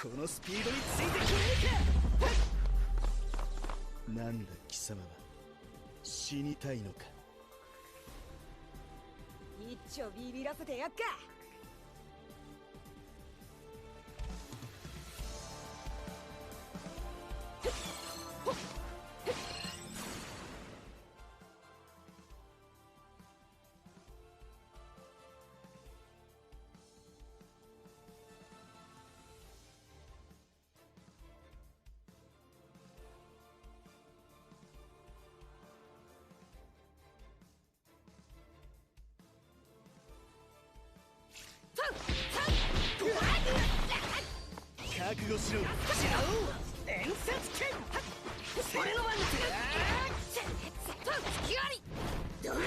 このスピードについてくれるか。なんだ貴様は死にたいのか。一丁ビビらせてやっか。覚悟しろ。演説権。俺の番です。月割り。どれだ。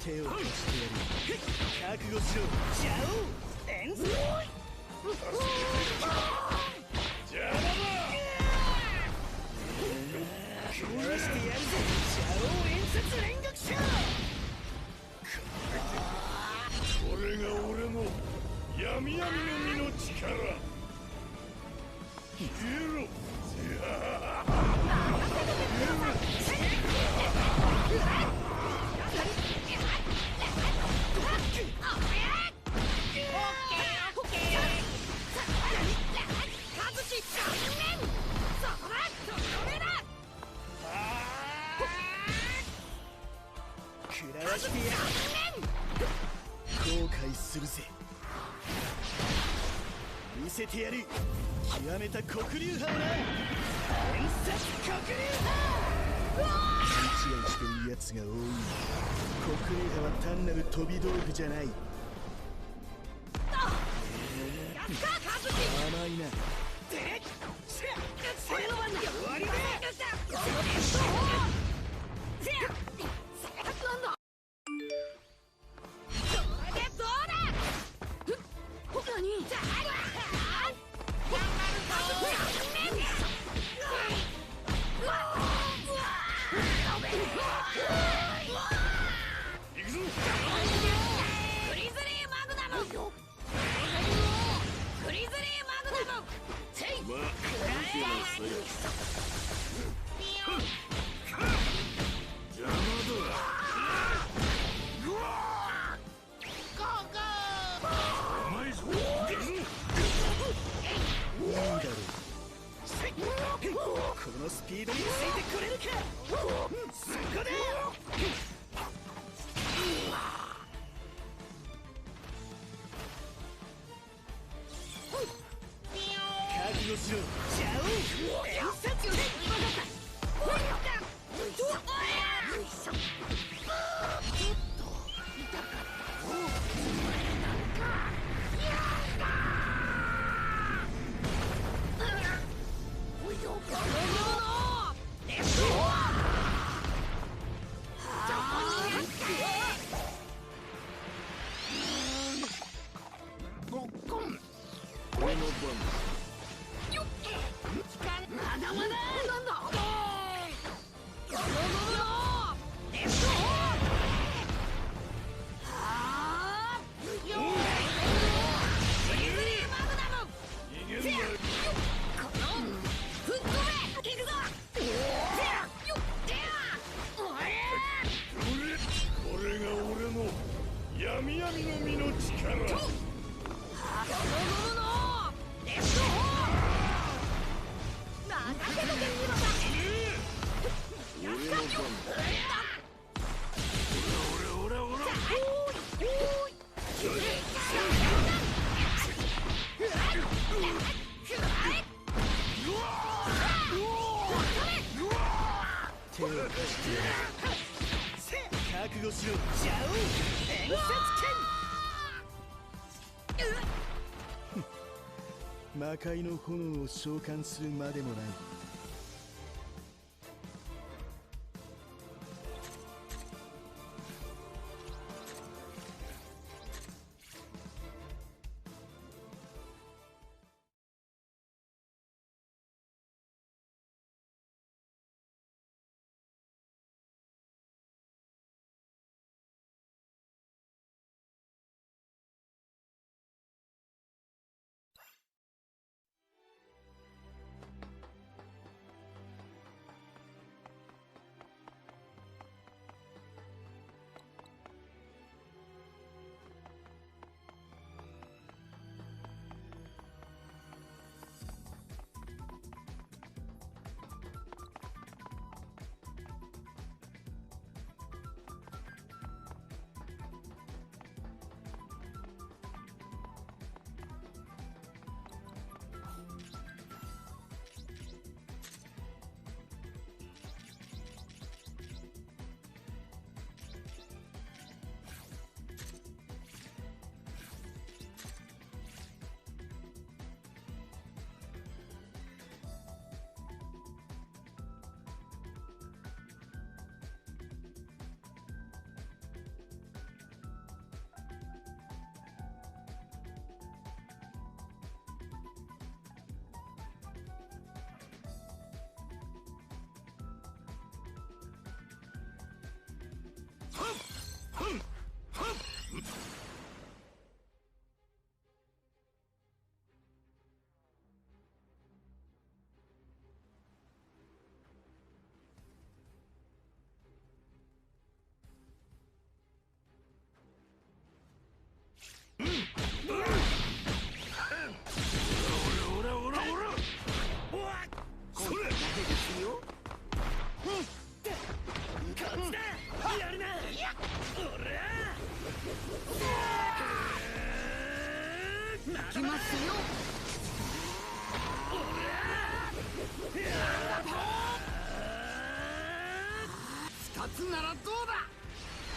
手を貸してやる。覚悟しろ。ジャオ演説。邪魔だ。食わしてやるぜ。ジャオ演説連撃者。これが俺の闇闇の実の力。消えろ。食らわしてやる。後悔するぜ。見せてやる。極めた黒竜派をな。演説黒竜派。勘違いしてる奴が多い。黒竜派は単なる飛び道具じゃない。甘いな。俺の番だ。終わりだ。なんだ。このスピードについてくれるか。そこで覚悟しろ。ジャオ演説。まだまだ。なんだ。闇々の実の力。このもののレフトホー任せとけミロさん。俺の番だ。おらおら。手を貸して覚悟しろ、ジャオ伝説剣。魔界の炎を召喚するまでもない。ならどうだ。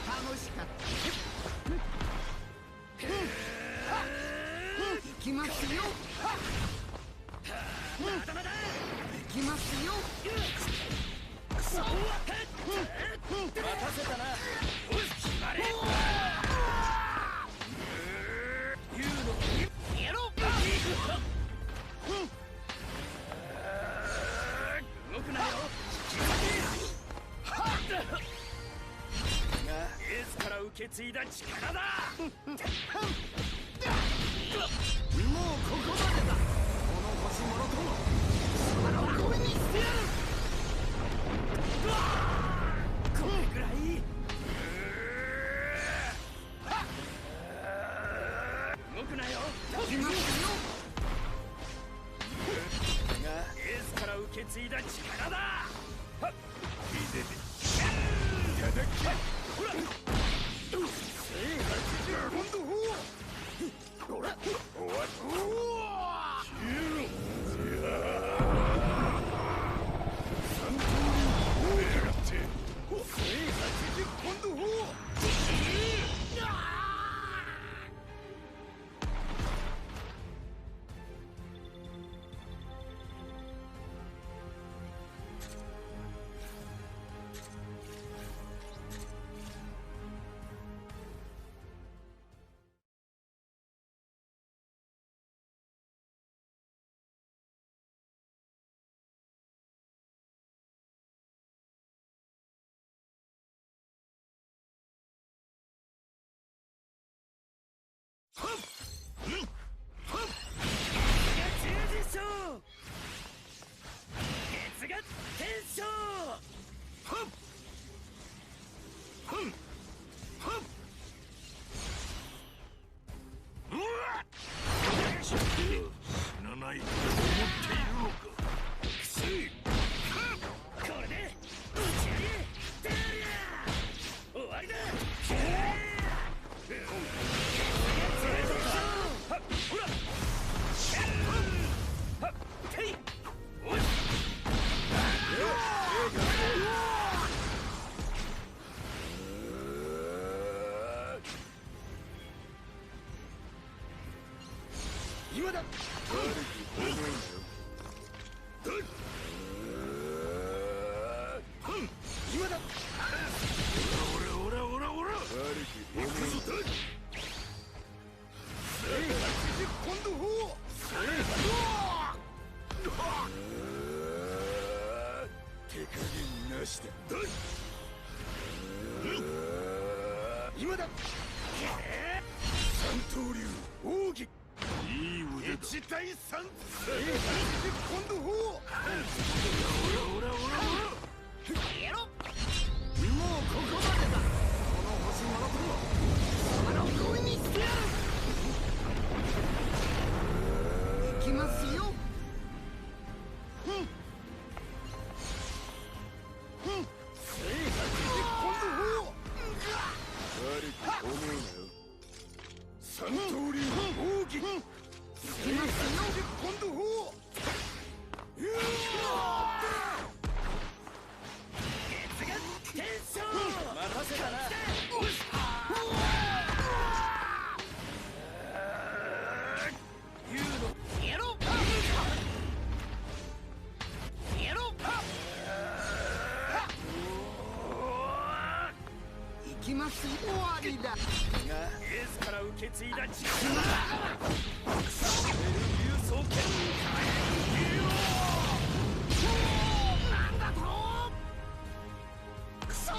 楽しかった。行きますよ。まだまだ行きますよ。待たせたな。決まれ。言うのやろう。動くなよ。エースから受け継いだ力だ。もうここまでだ。この星もろとも島のゴミにしてやる。これくらい。動くなよ。行きますよ。エースから受け継いだ力だ。今だ。今だ。オラオラオラ行くぞ。今度法。手加減なしだ。今だ。三刀流奥義。いい腕だ。一対三。今度法。オラやろ。もうここまでだ。この星ものとも声にしてやる。行きますよ。三刀流奥義。行きますよ。今度法。待たせたな。やろう。やろう。行きますよ。終わりだ。エースから受け継いだ力。流送権。なんだと。クソ。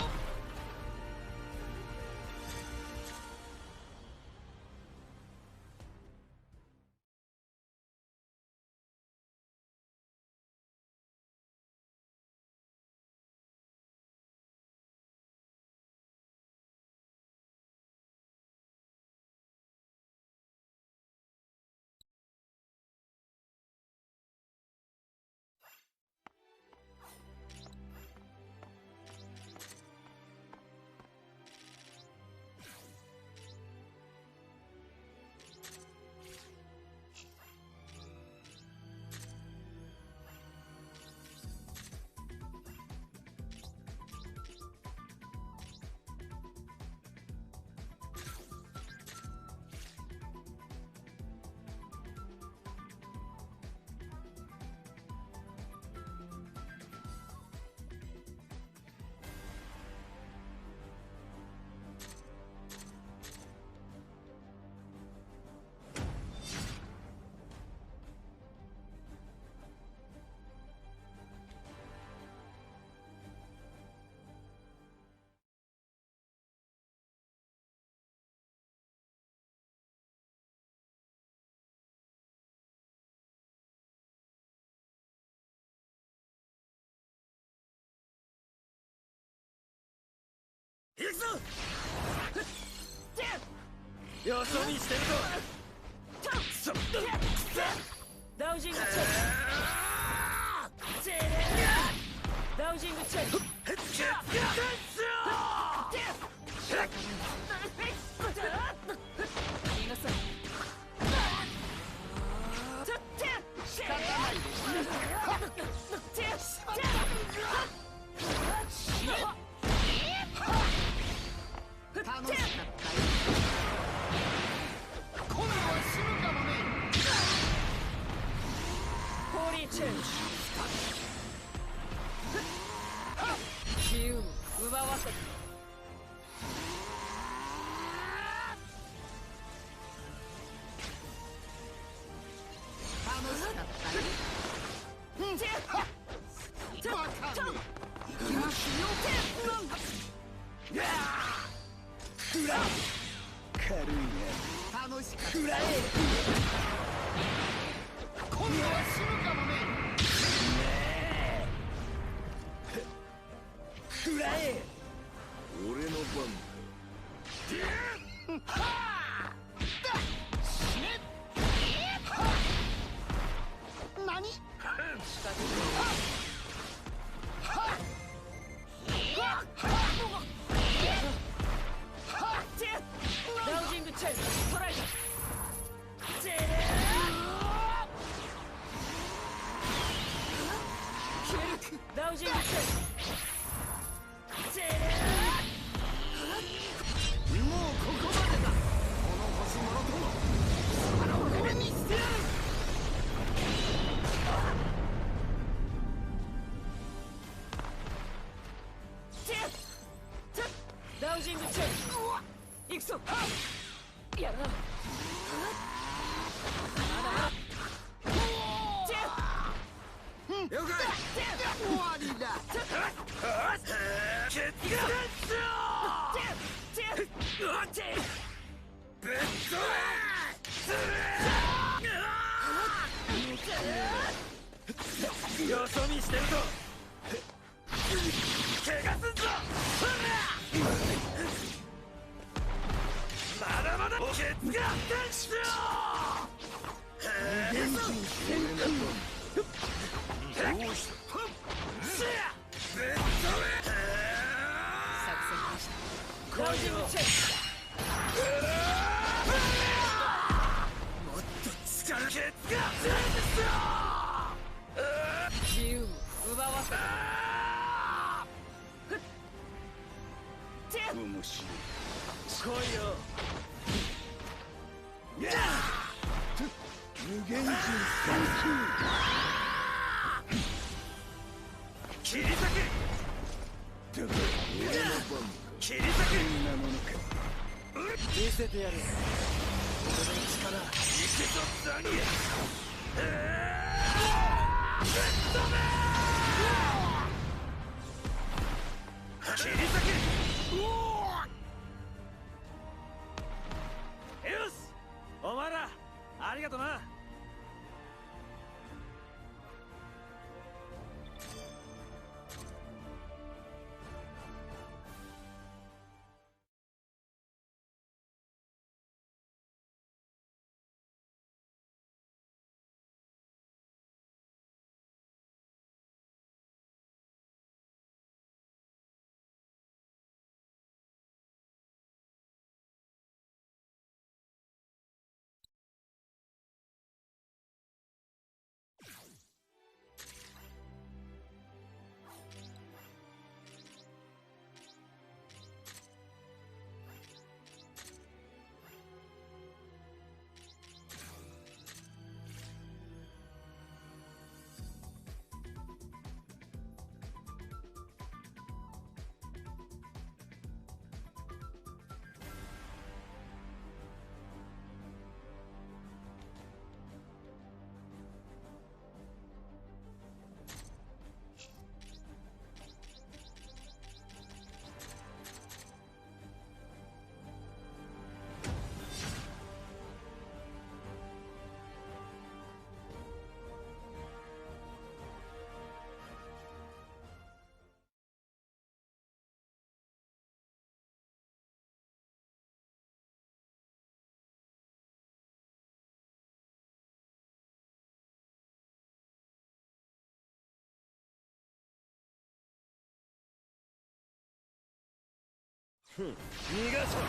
行くぞ。よそ見してるぞ。ダウジングチェック。ダウジングチェック。逃がさない。仕方ない楽しかったよ。今度は死ぬかもね。ホーリーチェンジ。自由を奪わせた。楽しかったよ。バカめ。行きますよ。軽い楽しかった。今度は死ぬかもね。食らえ。俺の番何？ダウジングチェンジ。トライだ。ダウジングチェンジ。もうここまでだ。この星もろとも俺にしてやる。そやろう。了解。終わりだ。よそ見してると怪我すんぞ。まだまだケツが天使よ。どうした。ラウジングチェンもっと力ケツが天使よ。自由を奪わせた。面白い。来いよ。無限人切り裂け。だから俺の番切り裂け。こんなものか。見せてやる。俺の力。行けぞザニエ。ぶっ飛べ。切り裂け。よし、お前らありがとな。逃がすな。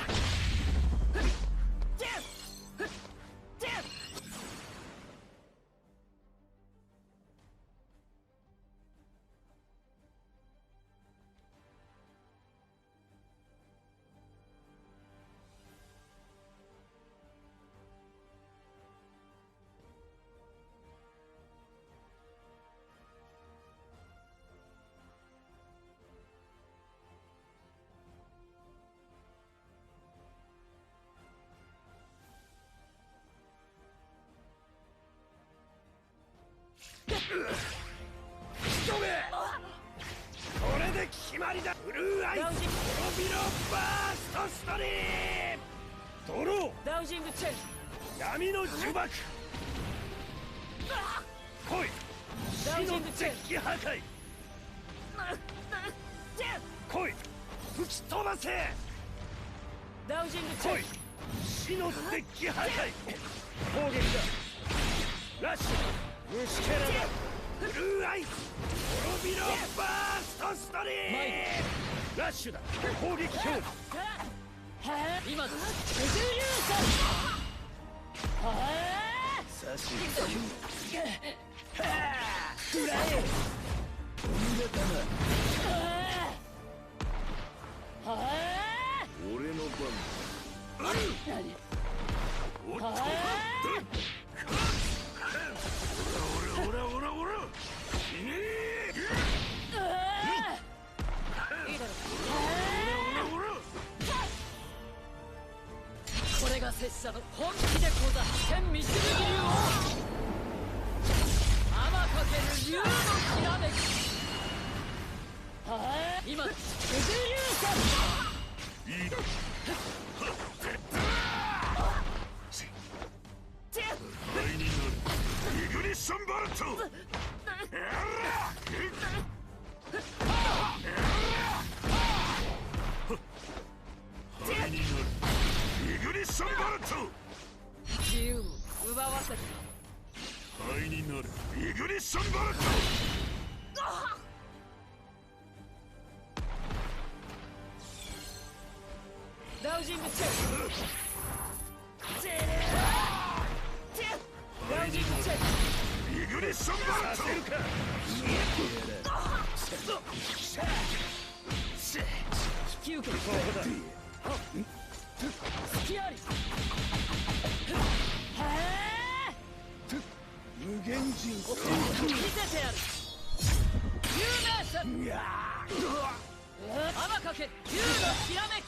これで決まりだ。ブルーアイズ滅びろバーストストリーム。ドローラウジングチェン闇の呪縛。来い死のデッキ破壊。来い吹き飛ばせ。ラウジングチェン来い死のデッキ破壊。攻撃だ。ラッシュ虫けらだ。ブルーアイズ滅びろバーストストリーム。ラッシュだ。攻撃表示。今だ。九十流さん。差し食らえ。お見事な。俺の番。おっとおらおらおら。いいだろ。が拙者の本気でござる。天見知る流を天かける竜のきらめき。はあ、今九十流さんいいな。倍になるイグニッションボルト。倍になるイグニッションボルト。自由を奪わせた。倍になるイグニッションボルト。ダウジングチェック。ダウジングチェック。イグニッションボルト。引き受ける。隙あり。はあ、無限人見せてやる。有名戦。天かけ竜のきらめき。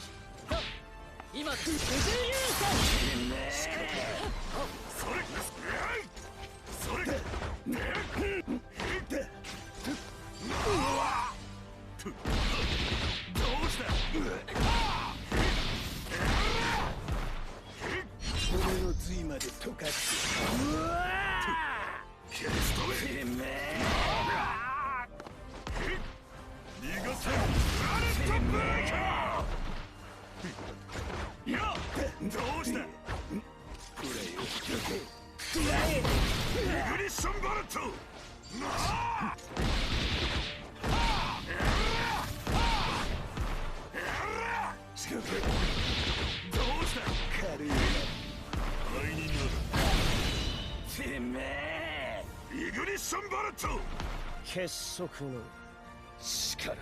今九十流さん。それそれどうした。俺の髄まで溶かして消し止め。逃がせプラネットブレイカー。いやどうした。イグニッションボルト。どうした。軽いな。倍になるてめえイグニッションボルト。結束の力。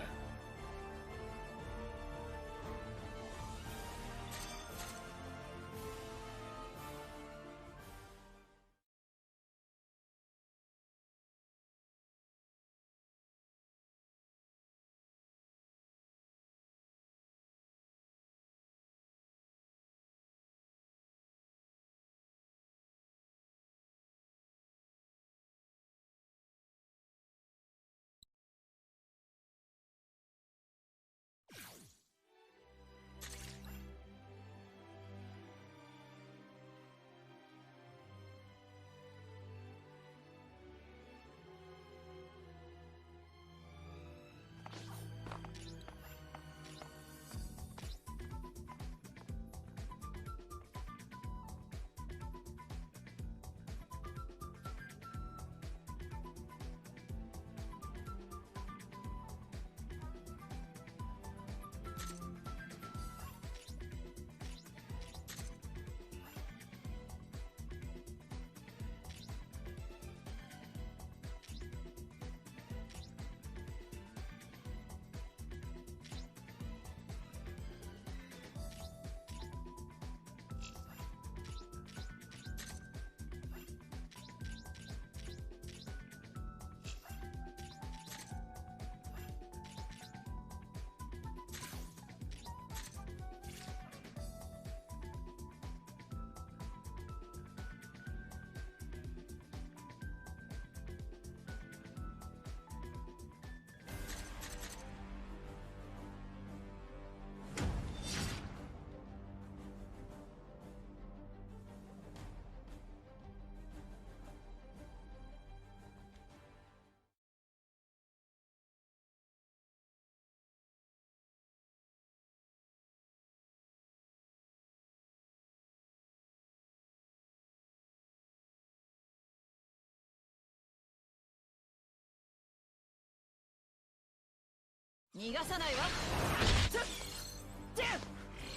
逃がさないわ。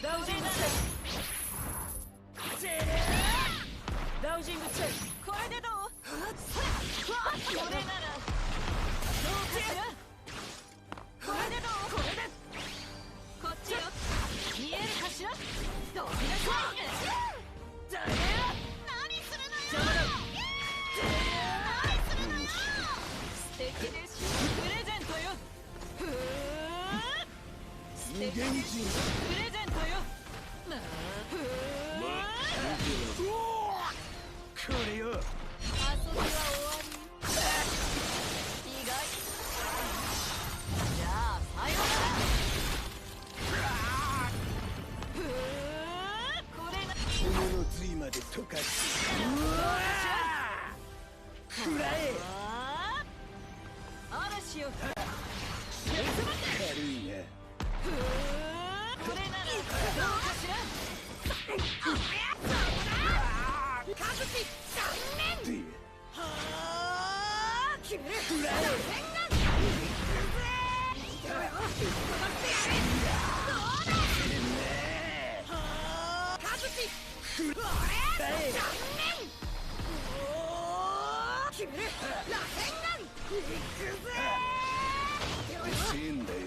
ダウジングチェック。ダウジングチェック。これでどう？これならどうかしら。これでどう？これでこっちよ。見えるかしら。どうしなさい。誰よ。何するのよ。何するのよ。素敵です。プレゼントよ。無限人プレゼントよ。まあまで溶かす。食らえ。嵐よ。軽いな。これならどうかしら。カズキ残念。決める。食らえ。遅えんだよ。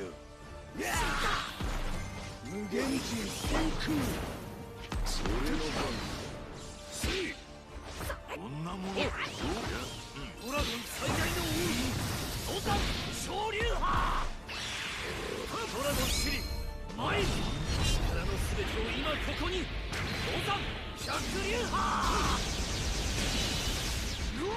無限人先空。それの番。こんなもの。ドラゴン最大の王。登山昇竜派。ドラゴンシリ前に力のすべてを今ここに。登山百竜派。うわ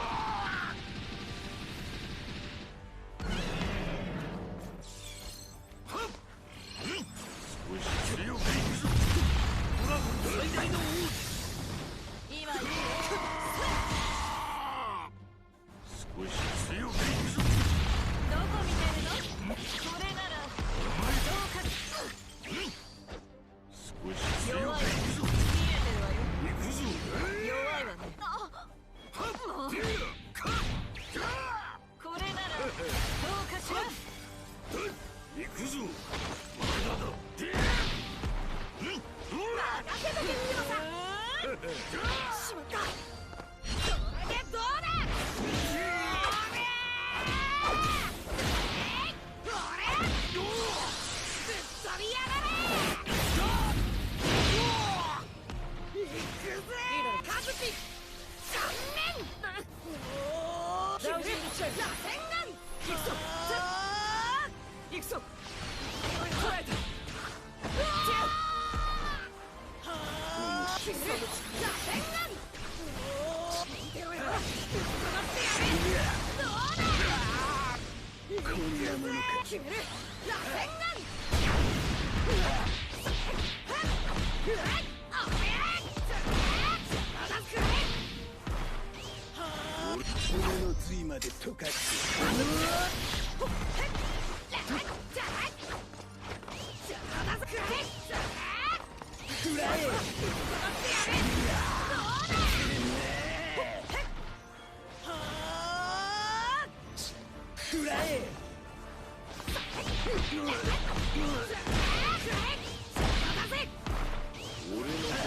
骨の髄まで溶かす。食らえ。食らえ。俺の番。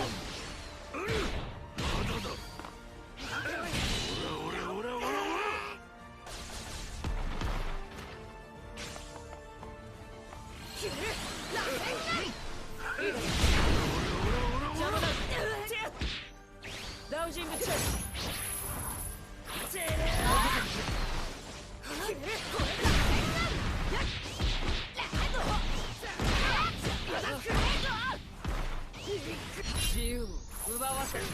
ダウジングチェック。自由を奪わせる。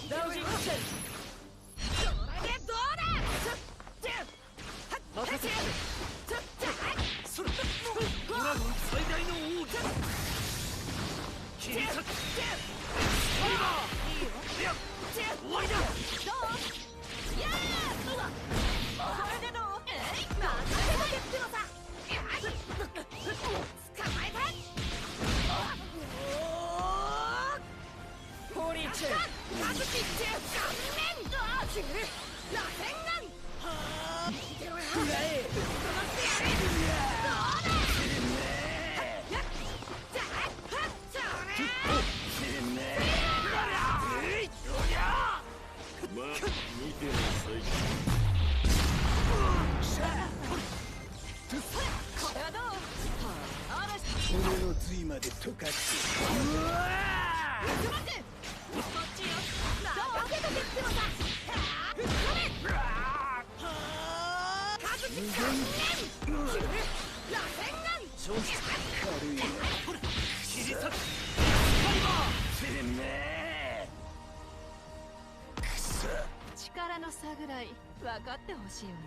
ダウジングチェック。ドラゴン最大の王者。切り裂く。終わりだ。骨の髄まで溶かす。軽いな。切り裂く。力の差ぐらい分かってほしいよね。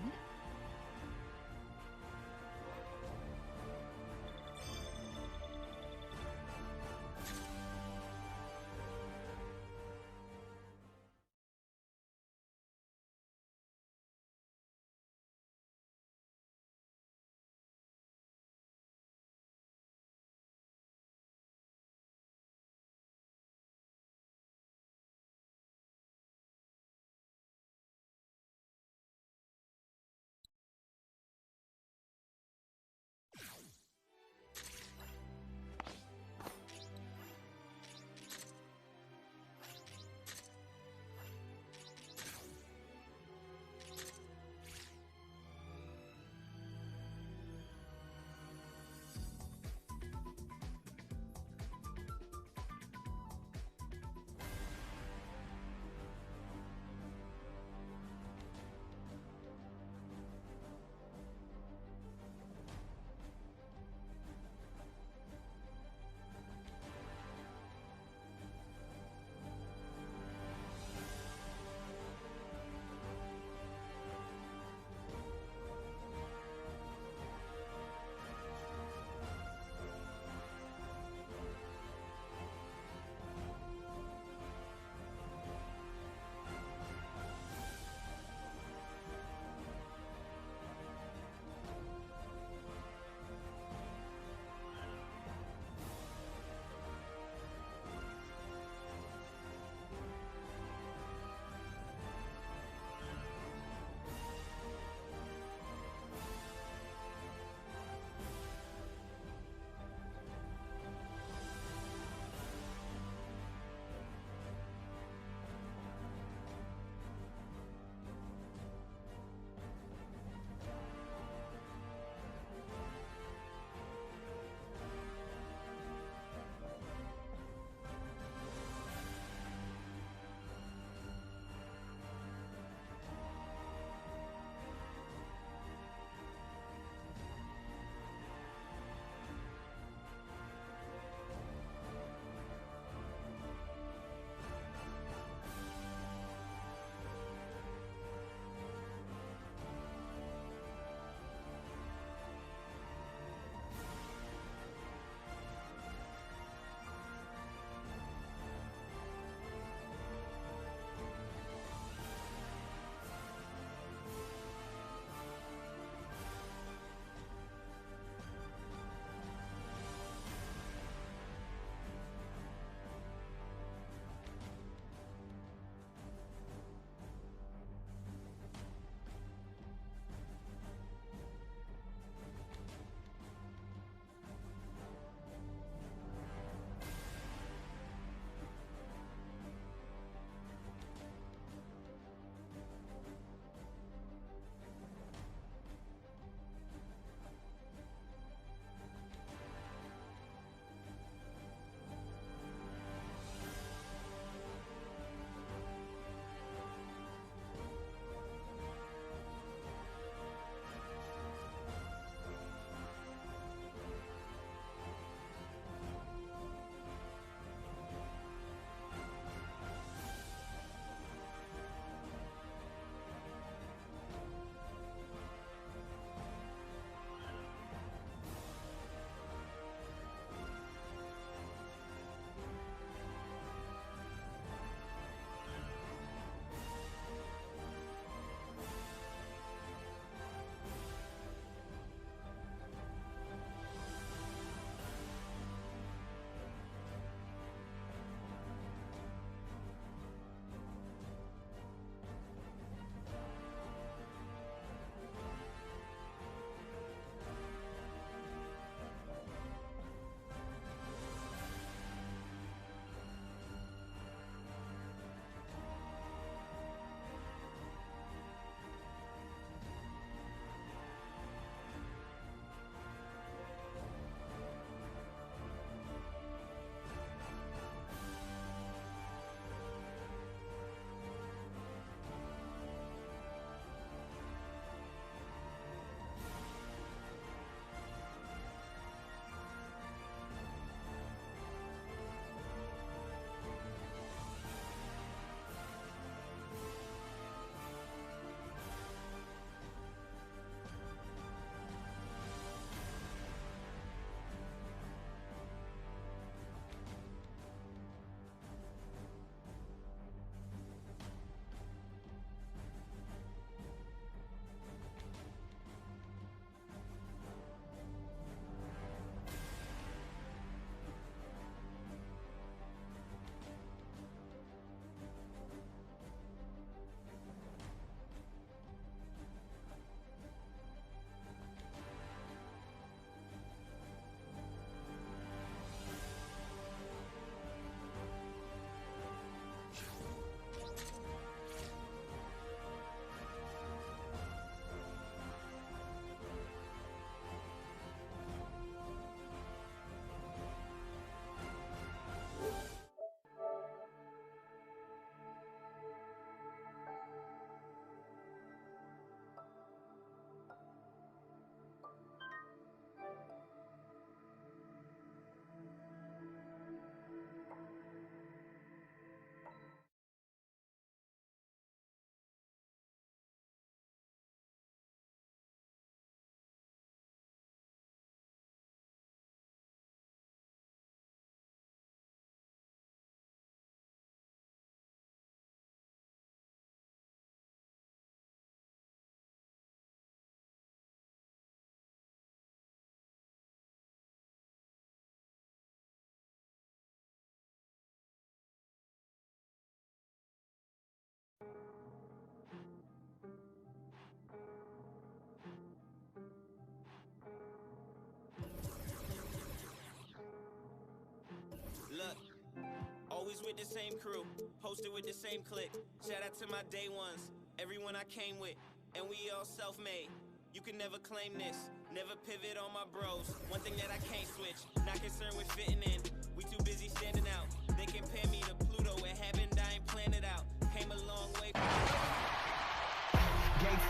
with the same crew, posted with the same clique. Shout out to my day ones, everyone I came with, and we all self-made. You can never claim this, never pivot on my bros. One thing that I can't switch, not concerned with fitting in. We too busy standing out. They compare me to Pluto, it happened, I ain't planned it out. Came a long way. Game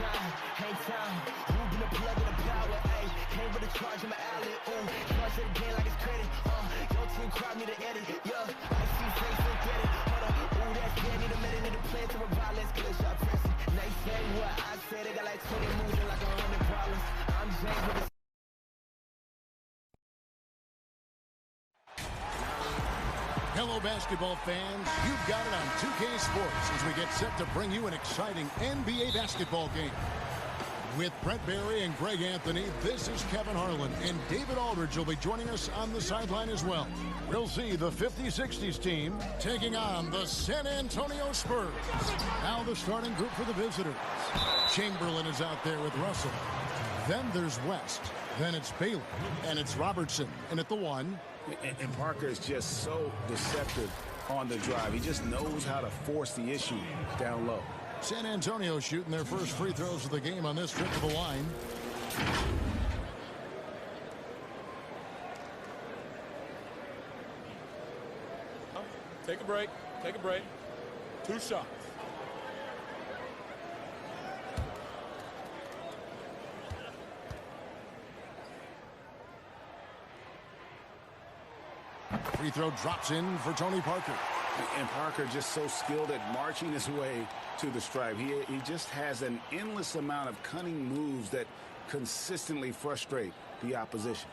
time, hang time. Who been the plug in the power? Ayy, came with a charge in my alley. Ooh, charge it again like it's credit. Your team crowd me to edit. Yeah, I see face and get it. Hold up, ooh, that's good. Need a minute, need a plan to revive. Let's get a shot pressing. They say what I said. They got like 20 moves and like 100 problems. I'm James with the Hello, basketball fans. You've got it on 2K Sports as we get set to bring you an exciting NBA basketball game. With Brent Barry and Greg Anthony, this is Kevin Harlan, and David Aldridge will be joining us on the sideline as well. We'll see the 50-60s team taking on the San Antonio Spurs. Now the starting group for the visitors. Chamberlain is out there with Russell. Then there's West. Then it's Baylor. And it's Robertson. And at the 1. And Parker is just so deceptive on the drive. He just knows how to force the issue down low. San Antonio shooting their first free throws of the game on this trip to the line. Take a break. Take a break. 2 shots. Free throw drops in for Tony Parker. And Parker just so skilled at marching his way to the stripe. He just has an endless amount of cunning moves that consistently frustrate the opposition.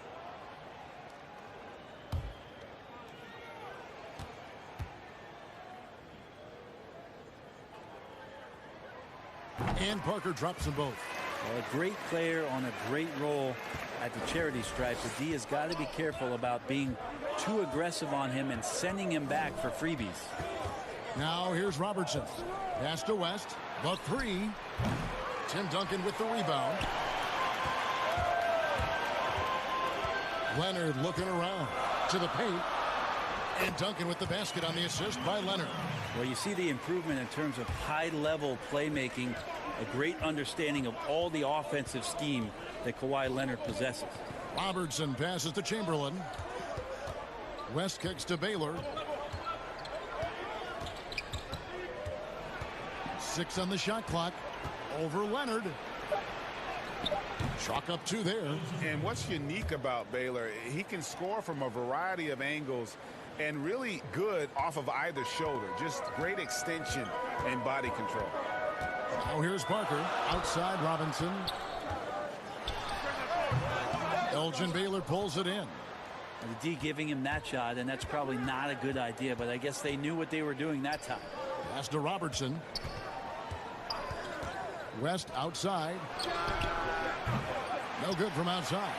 And Parker drops them both. Well, a great player on a great role at the charity stripe. The D has got to be careful about being too aggressive on him and sending him back for freebies. Now here's Robertson. Pass to West. The 3. Tim Duncan with the rebound. Leonard looking around to the paint. And Duncan with the basket on the assist by Leonard. Well, you see the improvement in terms of high-level playmaking, a great understanding of all the offensive scheme that Kawhi Leonard possesses. Robertson passes to Chamberlain. West kicks to Baylor. 6 on the shot clock. Over Leonard. Chalk up 2 there. And what's unique about Baylor, he can score from a variety of angles and really good off of either shoulder. Just great extension and body control. Now here's Parker. Outside Robinson. Elgin Baylor pulls it in. The D giving him that shot, and that's probably not a good idea, but I guess they knew what they were doing that time. Pass to Robertson. West outside. No good from outside.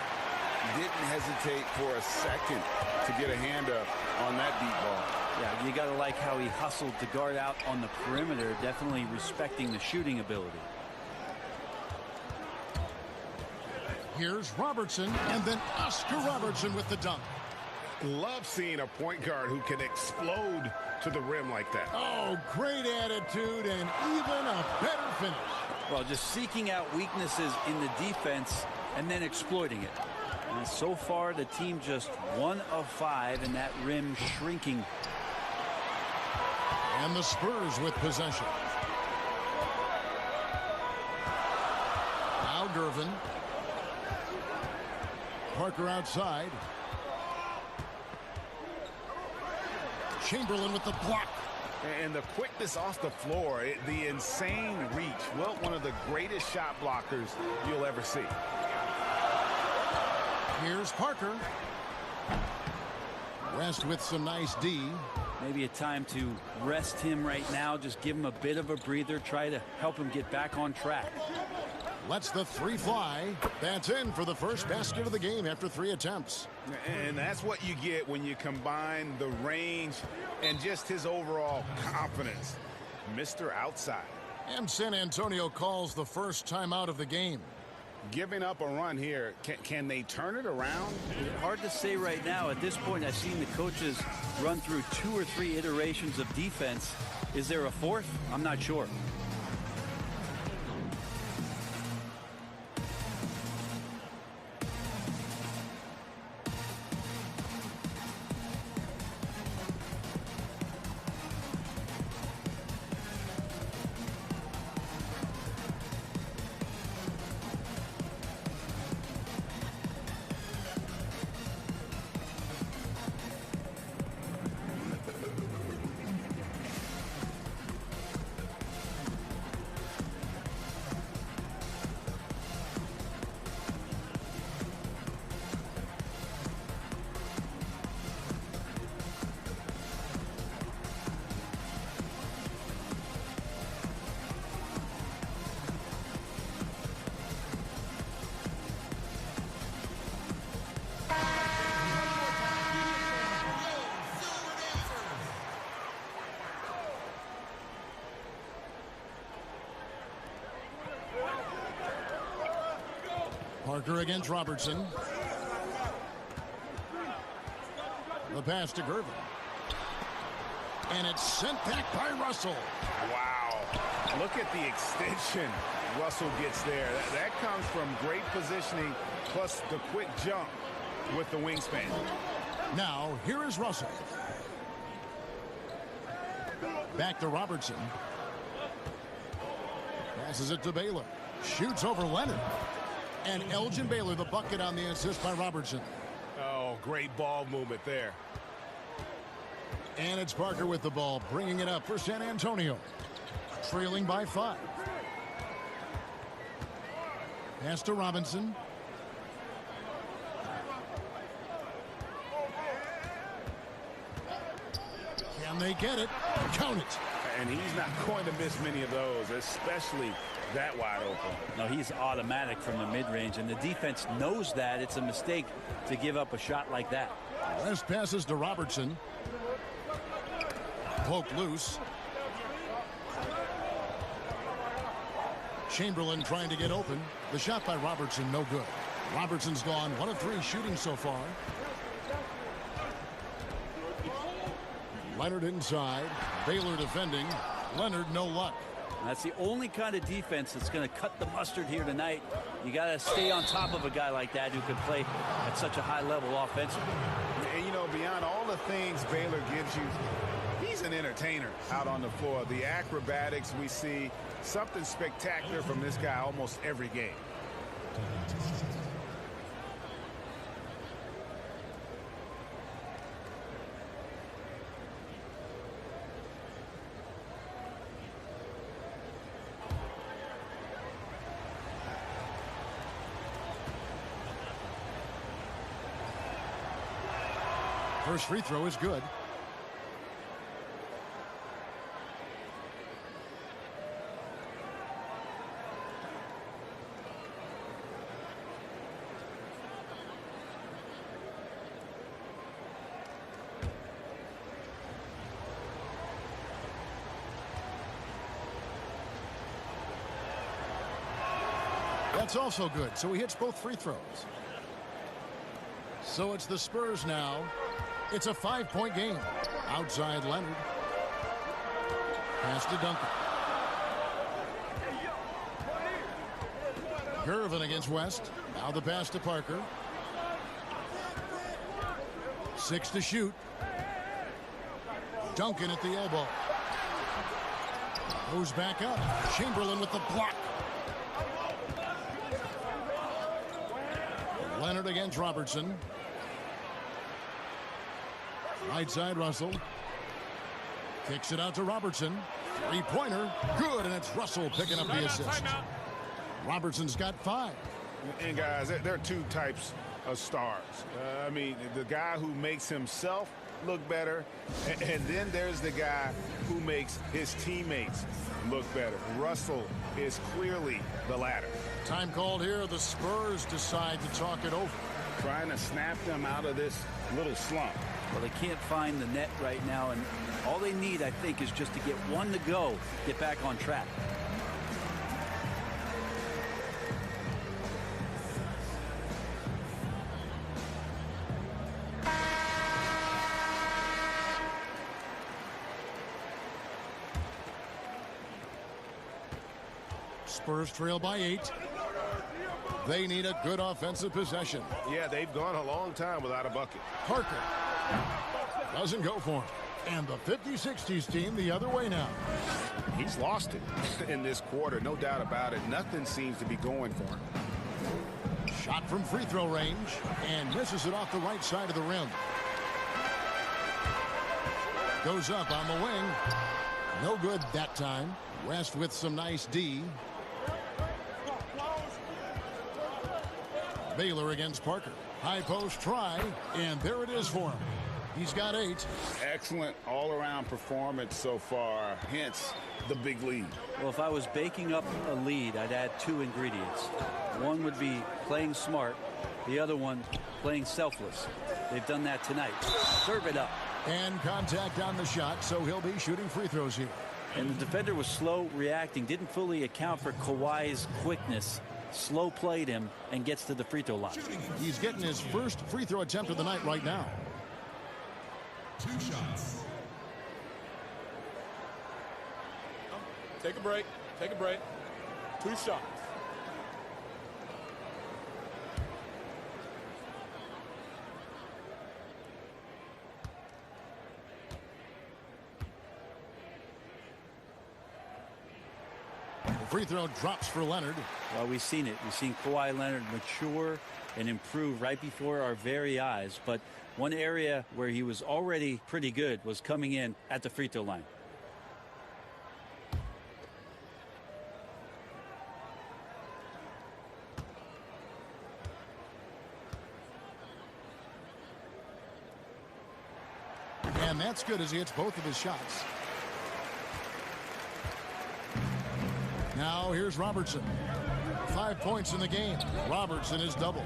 Didn't hesitate for a second to get a hand up on that deep ball. Yeah, you got to like how he hustled to guard out on the perimeter, definitely respecting the shooting ability. Here's Robertson, and then Oscar Robertson with the dunk. Love seeing a point guard who can explode to the rim like that. Oh, great attitude and even a better finish. Well, just seeking out weaknesses in the defense and then exploiting it. And so far, the team just 1 of 5, and that rim shrinking. And the Spurs with possession. Now Gervin. Parker outside. Chamberlain with the block. And the quickness off the floor, the insane reach. Well, one of the greatest shot blockers you'll ever see. Here's Parker. West with some nice D. Maybe a time to rest him right now. Just give him a bit of a breather. Try to help him get back on track. Lets the 3 fly. That's in for the first basket of the game after 3 attempts. And that's what you get when you combine the range and just his overall confidence. Mr. Outside. And San Antonio calls the first timeout of the game. giving up a run here. Can they turn it around? Hard to say right now. At this point, I've seen the coaches run through 2 or 3 iterations of defense. Is there a fourth? I'm not sure. Parker against Robertson. The pass to Gervin. And it's sent back by Russell. Wow. Look at the extension Russell gets there. That comes from great positioning plus the quick jump with the wingspan. Now, here is Russell. Back to Robertson. Passes it to Baylor. Shoots over Leonard. And Elgin Baylor, the bucket on the assist by Robertson. Oh, great ball movement there. And it's Parker with the ball, bringing it up for San Antonio. Trailing by 5. Pass to Robinson. Can they get it? Count it. And he's not going to miss many of those, especially that wide open. No, he's automatic from the mid-range, and the defense knows that. It's a mistake to give up a shot like that. West passes to Robertson. Poked loose. Chamberlain trying to get open. The shot by Robertson, no good. Robertson's gone 1 of 3 shooting so far. Leonard inside. Baylor defending. Leonard, no luck. That's the only kind of defense that's going to cut the mustard here tonight. You got to stay on top of a guy like that who can play at such a high level offensively. And, you know, beyond all the things Baylor gives you, he's an entertainer out on the floor. The acrobatics we see, something spectacular from this guy almost every game. First free throw is good. That's also good, so he hits both free throws. So it's the Spurs now. It's a 5-point game. Outside Leonard. Pass to Duncan. Gervin against West. Now the pass to Parker. 6 to shoot. Duncan at the elbow. Goes back up. Chamberlain with the block. Leonard against Robertson. Right side Russell. Kicks it out to Robertson. 3-pointer. Good, and it's Russell picking up the assist. Robertson's got 5. And guys, there are 2 types of stars. I mean, the guy who makes himself look better, and then there's the guy who makes his teammates look better. Russell is clearly the latter. Time called here. The Spurs decide to talk it over. Trying to snap them out of this little slump. Well, they can't find the net right now, and all they need, I think, is just to get one to go, get back on track. Spurs trail by 8. They need a good offensive possession. Yeah, they've gone a long time without a bucket. Parker doesn't go for him. And the 50-60s team the other way now. He's lost it in this quarter, no doubt about it. Nothing seems to be going for him. Shot from free throw range and misses it off the right side of the rim. Goes up on the wing. No good that time. West with some nice D. Baylor against Parker. High post try, and there it is for him. He's got 8. Excellent all-around performance so far, hence the big lead. Well, if I was baking up a lead, I'd add 2 ingredients. One would be playing smart. The other one, playing selfless. They've done that tonight. Serve it up. And contact on the shot, so he'll be shooting free throws here. And the defender was slow reacting, didn't fully account for Kawhi's quickness. Slow played him and gets to the free throw line. He's getting his first free throw attempt of the night right now. 2 shots. Take a break. Take a break. 2 shots. Free throw drops for Leonard. Well, we've seen it. We've seen Kawhi Leonard mature and improve right before our very eyes. But one area where he was already pretty good was coming in at the free throw line. And that's good as he hits both of his shots. Now here's Robertson. 5 points in the game. Robertson is double.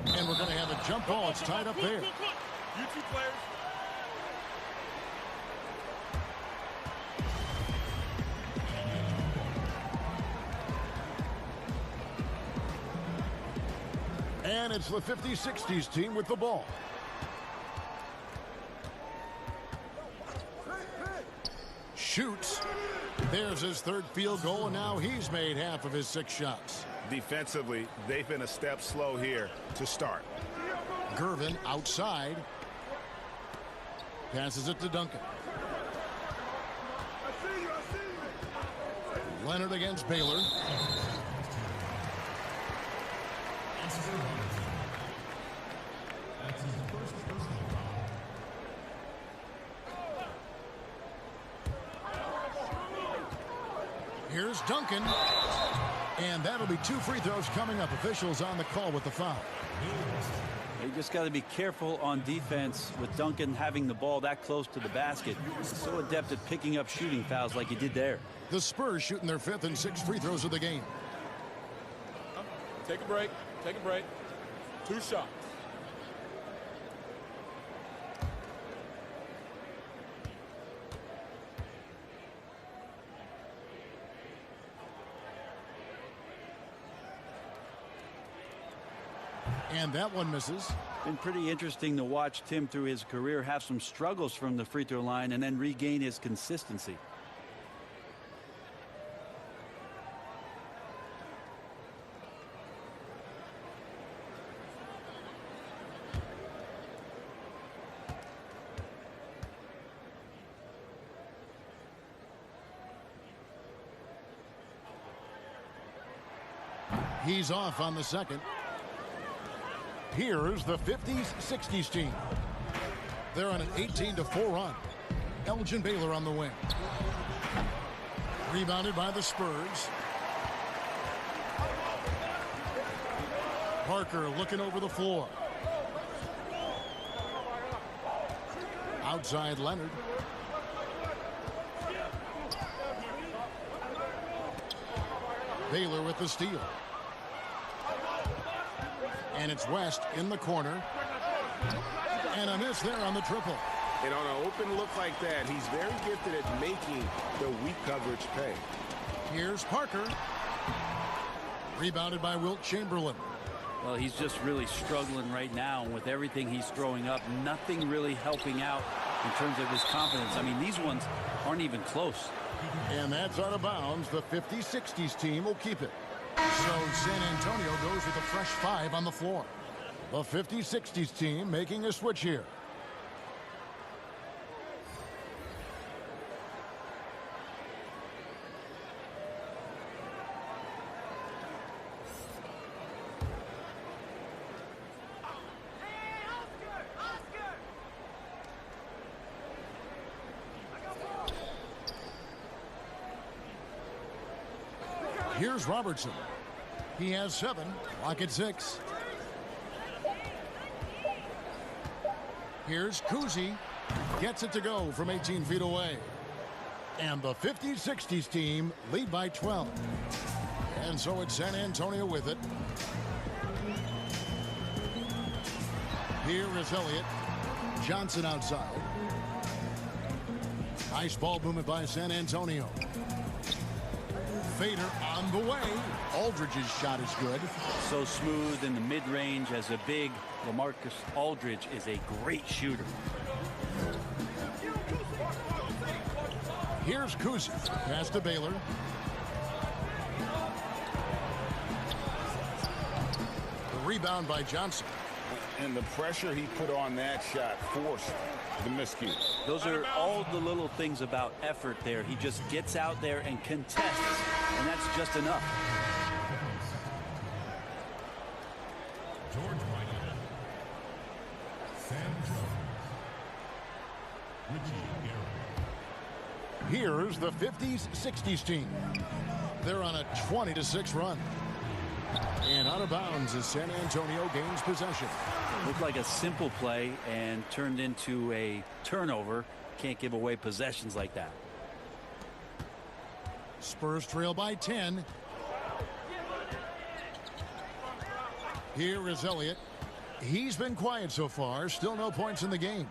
And we're going to have a jump ball. It's tied up there. You 2 players. And it's the 50-60s team with the ball. Shoots. There's his 3rd field goal, and now he's made half of his 6 shots. Defensively, they've been a step slow here to start. Gervin outside. Passes it to Duncan. Leonard against Baylor. Here's Duncan. And that'll be 2 free throws coming up. Officials on the call with the foul. You just got to be careful on defense with Duncan having the ball that close to the basket. So adept at picking up shooting fouls like he did there. The Spurs shooting their 5th and 6th free throws of the game. Take a break. Take a break. 2 shots. And that one misses. Been pretty interesting to watch Tim through his career have some struggles from the free throw line and then regain his consistency. He's off on the 2nd. Here's the 50-60s team. They're on an 18-4 run. Elgin Baylor on the wing. Rebounded by the Spurs. Parker looking over the floor. Outside Leonard. Baylor with the steal. And it's West in the corner. And a miss there on the triple. And on an open look like that, he's very gifted at making the weak coverage pay. Here's Parker. Rebounded by Wilt Chamberlain. Well, he's just really struggling right now. And with everything he's throwing up, nothing really helping out in terms of his confidence. I mean, these ones aren't even close. And that's out of bounds. The 50-60s team will keep it. So San Antonio goes with a fresh 5 on the floor. The 50-60s team making a switch here. Here's Robertson. He has 7. Clock at 6. Here's Kuzi. Gets it to go from 18 feet away. And the 50-60s team lead by 12. And so it's San Antonio with it. Here is Elliott. Johnson outside. Nice ball movement by San Antonio. Fader on the way. Aldridge's shot is good. So smooth in the mid-range as a big. LaMarcus Aldridge is a great shooter. Here's Kuzi. Pass to Baylor. The rebound by Johnson. And the pressure he put on that shot forced the miscue. Those are all the little things about effort there. He just gets out there and contests, and that's just enough. George Michael, Sam Jones, Richie Garrett. Here's the 50s-60s team. They're on a 20-6 run. And out of bounds as San Antonio gains possession. Looked like a simple play and turned into a turnover. Can't give away possessions like that. Spurs trail by 10. Here is Elliott. He's been quiet so far. Still no points in the game.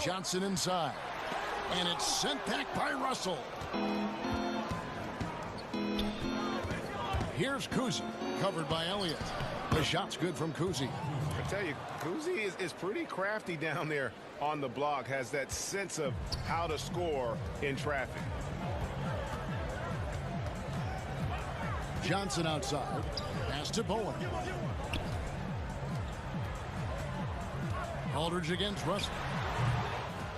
Johnson inside. And it's sent back by Russell. Here's Kuzi, covered by Elliott. The shot's good from Kuzi. I tell you, Kuzi is pretty crafty down there on the block. Has that sense of how to score in traffic. Johnson outside. Pass to Bowen. Aldridge against Russell.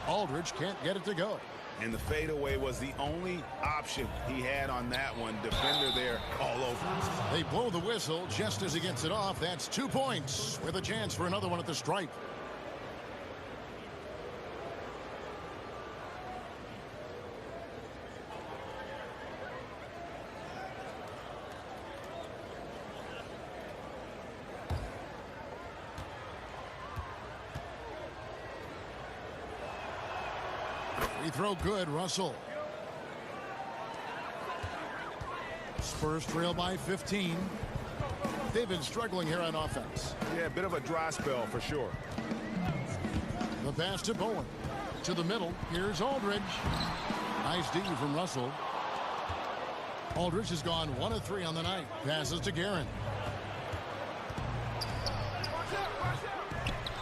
Aldridge can't get it to go. And the fadeaway was the only option he had on that one. Defender there all over. They blow the whistle just as he gets it off. That's 2 points with a chance for another one at the stripe. Free throw good, Russell. Spurs trail by 15. They've been struggling here on offense. Yeah, a bit of a dry spell for sure. The pass to Bowen. To the middle. Here's Aldridge. Nice D from Russell. Aldridge has gone 1 of 3 on the night. Passes to Guerin.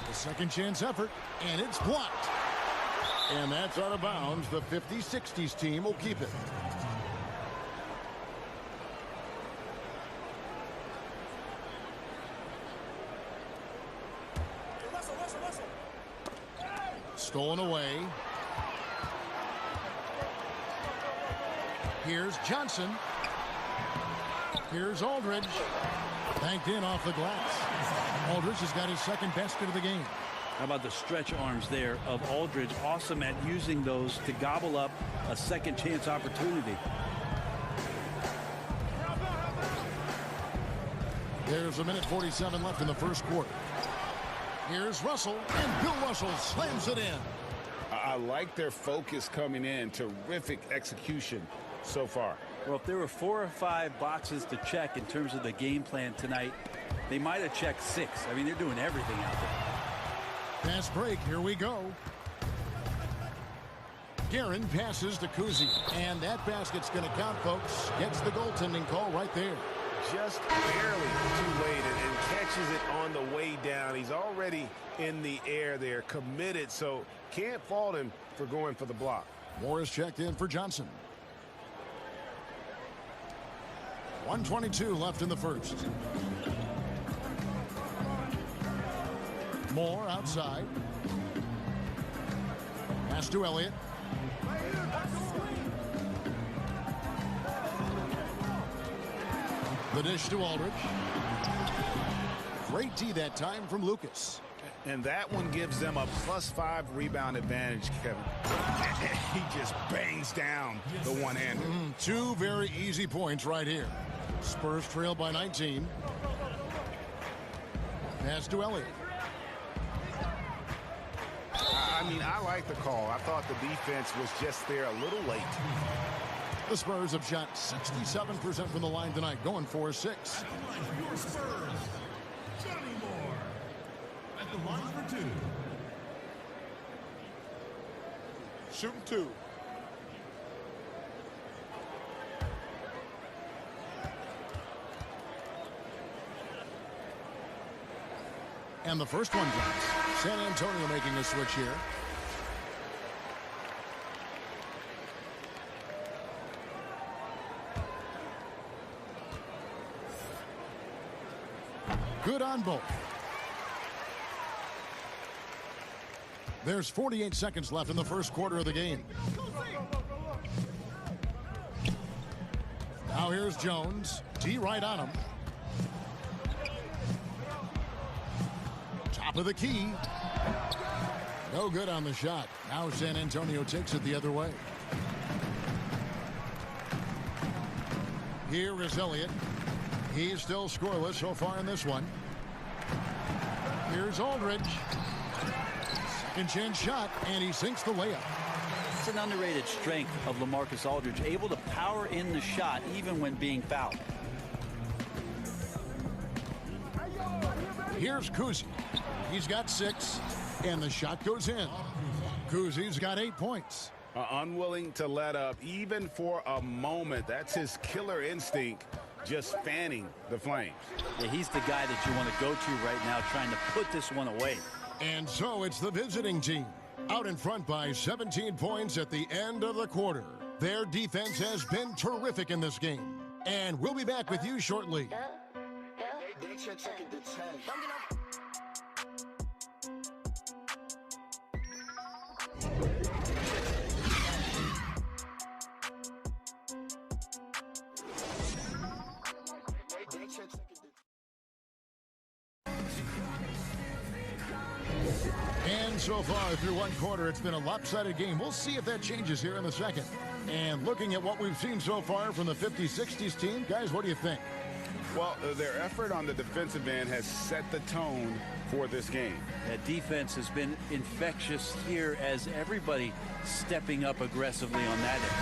The second chance effort, and it's blocked. And that's out of bounds. The 50-60s team will keep it. Stolen away. Here's Johnson. Here's Aldridge. Banked in off the glass. Aldridge has got his second basket of the game. How about the stretch arms there of Aldridge? Awesome at using those to gobble up a second chance opportunity. There's a minute 47 left in the first quarter. Here's Russell, and Bill Russell slams it in. I like their focus coming in. Terrific execution so far. Well, if there were 4 or 5 boxes to check in terms of the game plan tonight, they might have checked 6. I mean, they're doing everything out there. Fast break, here we go. Guerin passes to Kuzi. And that basket's going to count, folks. Gets the goaltending call right there. Just barely too late and catches it on the way down. He's already in the air there, committed, so can't fault him for going for the block. Morris checked in for Johnson. 1:22 left in the first. Moore outside. Pass to Elliott. The dish to Aldridge. Great D that time from Lucas. And that one gives them a +5 rebound advantage, Kevin. He just bangs down the one-hander. Two very easy points right here. Spurs trail by 19. Pass to Elliott. I mean, I like the call. I thought the defense was just there a little late. The Spurs have shot 67% from the line tonight, going 4-6. Your Spurs, Johnny Moore. At the line for 2. Shooting 2. And the first one drops. San Antonio making a switch here. Good on both. There's 48 seconds left in the first quarter of the game. Now here's Jones. D right on him. Top of the key. No good on the shot. Now San Antonio takes it the other way. Here is Elliott. He's still scoreless so far in this one. Here's Aldridge. Second chance shot, and he sinks the layup. It's an underrated strength of LaMarcus Aldridge, able to power in the shot even when being fouled. Here's Kuzi. He's got 6, and the shot goes in. Kuzi's got 8 points. Unwilling to let up even for a moment. That's his killer instinct, just fanning the flames. Yeah, he's the guy that you want to go to right now, trying to put this one away. And so it's the visiting team, out in front by 17 points at the end of the quarter. Their defense has been terrific in this game. And we'll be back with you shortly. And so far through one quarter, it's been a lopsided game. We'll see if that changes here in the second. And looking at what we've seen so far from the 50-60s team, guys, what do you think? Well, their effort on the defensive end has set the tone for this game. That defense has been infectious here as everybody stepping up aggressively on that end.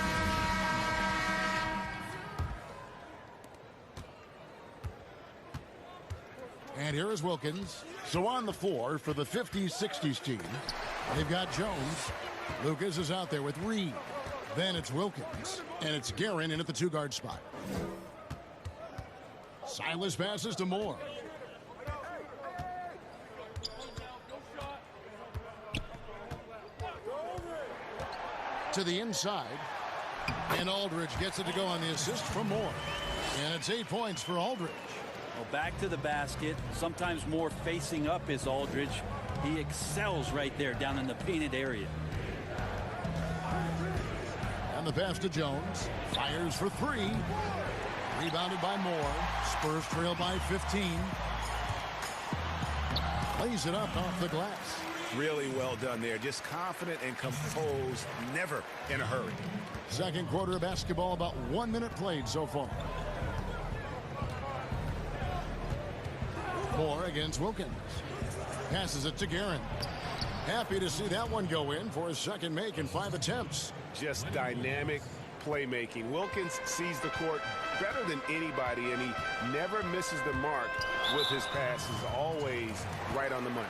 And here is Wilkins. So on the floor for the 50-60s team, they've got Jones. Lucas is out there with Reed. Then it's Wilkins. And it's Guerin in at the 2-guard spot. Silas passes to Moore. To the inside. And Aldridge gets it to go on the assist from Moore. And it's 8 points for Aldridge. Well, back to the basket. Sometimes more facing up is Aldridge. He excels right there down in the painted area. And the pass to Jones. Fires for 3. Rebounded by Moore. Spurs trail by 15. Lays it up off the glass. Really well done there. Just confident and composed. Never in a hurry. Second quarter of basketball, about 1 minute played so far. Moore against Wilkins. Passes it to Guerin. Happy to see that one go in for his second make in 5 attempts. Just dynamic playmaking. Wilkins sees the court better than anybody, and he never misses the mark with his passes. Always right on the money.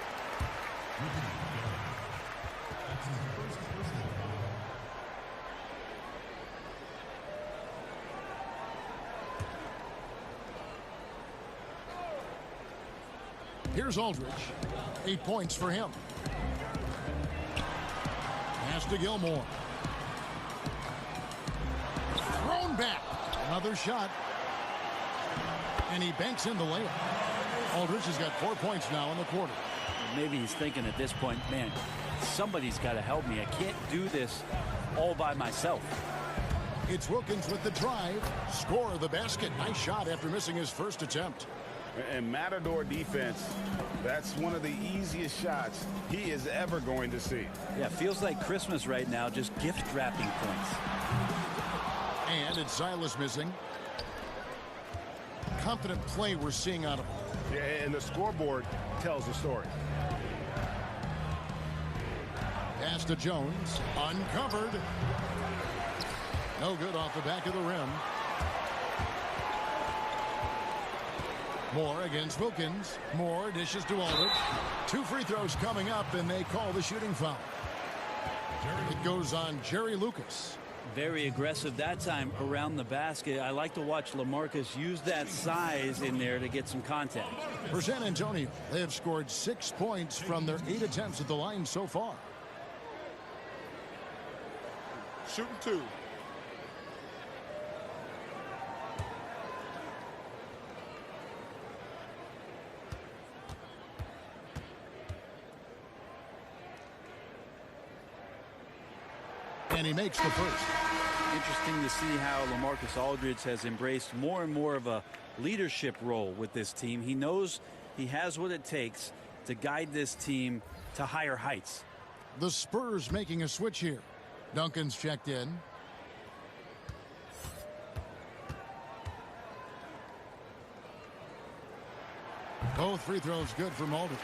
Here's Aldridge. 8 points for him. Pass to Gilmore. Thrown back. Another shot. And he banks in the layup. Aldridge has got 4 points now in the quarter. Maybe he's thinking at this point, man, somebody's got to help me. I can't do this all by myself. It's Wilkins with the drive. Score the basket. Nice shot after missing his first attempt. And Matador defense, that's one of the easiest shots he is ever going to see. Yeah, feels like Christmas right now, just gift wrapping points. And it's Silas missing. Confident play we're seeing out of him. Yeah, and the scoreboard tells the story. Pass to Jones. Uncovered. No good off the back of the rim. Moore against Wilkins. Moore dishes to Aldridge. 2 free throws coming up, and they call the shooting foul. It goes on Jerry Lucas. Very aggressive that time around the basket. I like to watch LaMarcus use that size in there to get some contact. For San Antonio, they have scored 6 points from their 8 attempts at the line so far. Shooting 2. And he makes the first. Interesting to see how LaMarcus Aldridge has embraced more and more of a leadership role with this team. He knows he has what it takes to guide this team to higher heights. The Spurs making a switch here. Duncan's checked in. Both free throws good from Aldridge.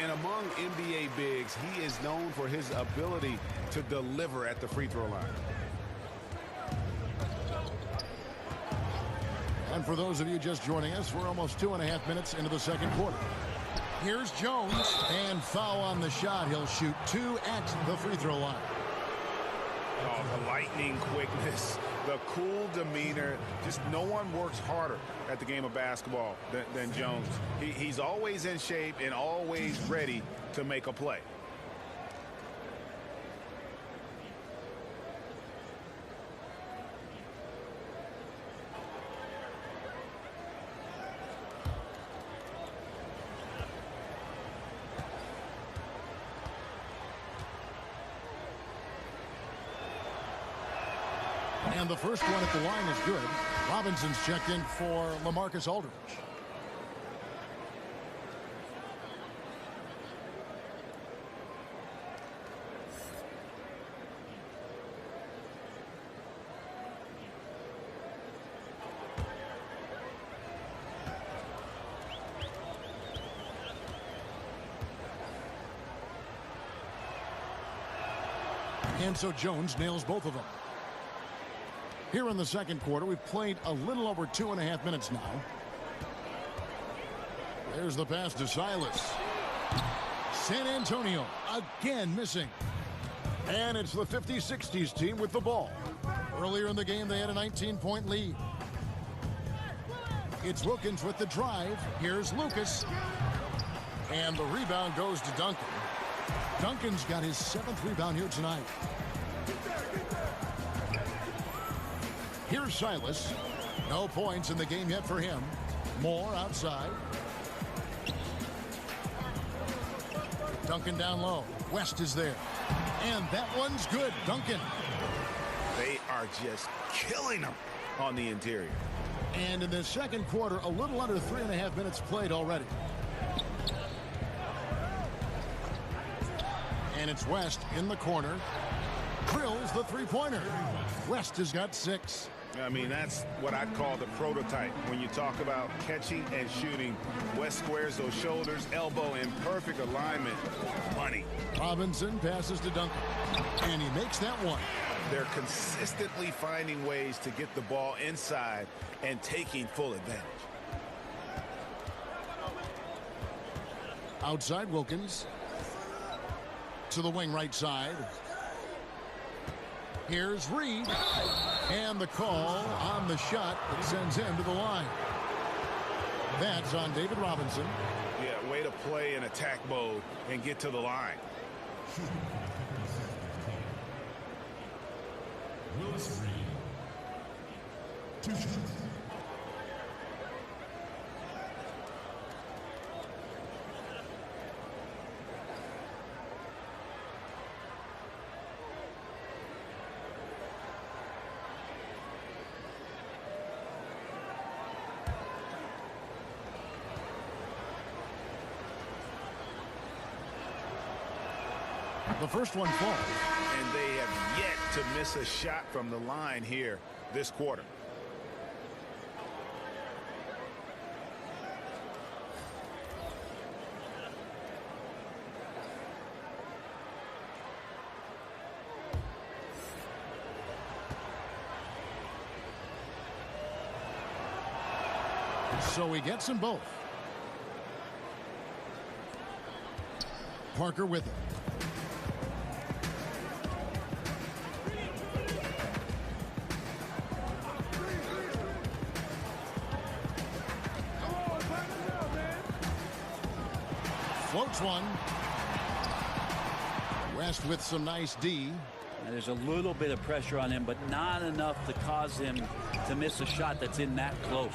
And among NBA bigs, he is known for his ability to deliver at the free throw line. And for those of you just joining us, we're almost 2.5 minutes into the second quarter. Here's Jones, and foul on the shot. He'll shoot 2 at the free throw line. Oh, the lightning quickness, the cool demeanor. Just no one works harder at the game of basketball than Jones. He's always in shape and always ready to make a play. And the first one at the line is good. Robinson's checked in for LaMarcus Aldridge. And so Jones nails both of them. Here in the second quarter, we've played a little over 2.5 minutes now. There's the pass to Silas. San Antonio again missing. And it's the 50-60s team with the ball. Earlier in the game, they had a 19-point lead. It's Wilkins with the drive. Here's Lucas. And the rebound goes to Duncan. Duncan's got his 7th rebound here tonight. Here's Silas. No points in the game yet for him. Moore outside. Duncan down low. West is there. And that one's good. Duncan. They are just killing them on the interior. And in the second quarter, a little under 3.5 minutes played already. And it's West in the corner. Drills the three-pointer. West has got 6. I mean, that's what I call the prototype. When you talk about catching and shooting, West squares those shoulders, elbow in perfect alignment. Money. Robinson passes to Duncan. And he makes that one. They're consistently finding ways to get the ball inside and taking full advantage. Outside Wilkins. To the wing right side. Here's Reed. And the call on the shot that sends him to the line. That's on David Robinson. Yeah, way to to play in attack mode and get to the line. Willis Reed. 2 shots. The first one falls. And they have yet to miss a shot from the line here this quarter. So he gets them both. Parker with it. Floats one. West with some nice D. And there's a little bit of pressure on him, but not enough to cause him to miss a shot that's in that close.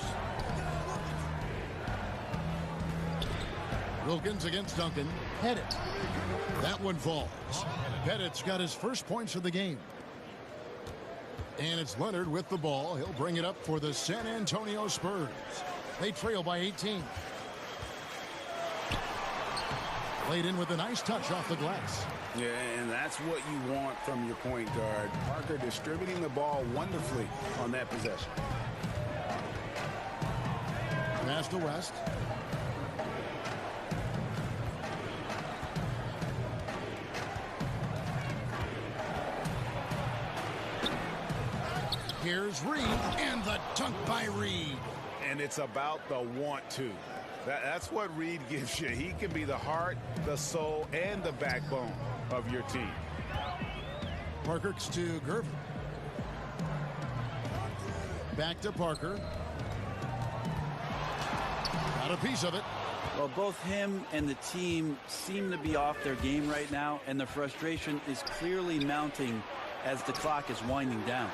Wilkins against Duncan. Pettit. That one falls. Pettit's got his first points of the game. And it's Leonard with the ball. He'll bring it up for the San Antonio Spurs. They trail by 18. Laid in with a nice touch off the glass. Yeah, and that's what you want from your point guard. Parker distributing the ball wonderfully on that possession. Pass to West. Here's Reed, and the dunk by Reed. And it's about the want to. That's what Reed gives you. He can be the heart, the soul, and the backbone of your team. Parker to Gervin. Back to Parker. Got a piece of it. Well, both him and the team seem to be off their game right now, and the frustration is clearly mounting as the clock is winding down.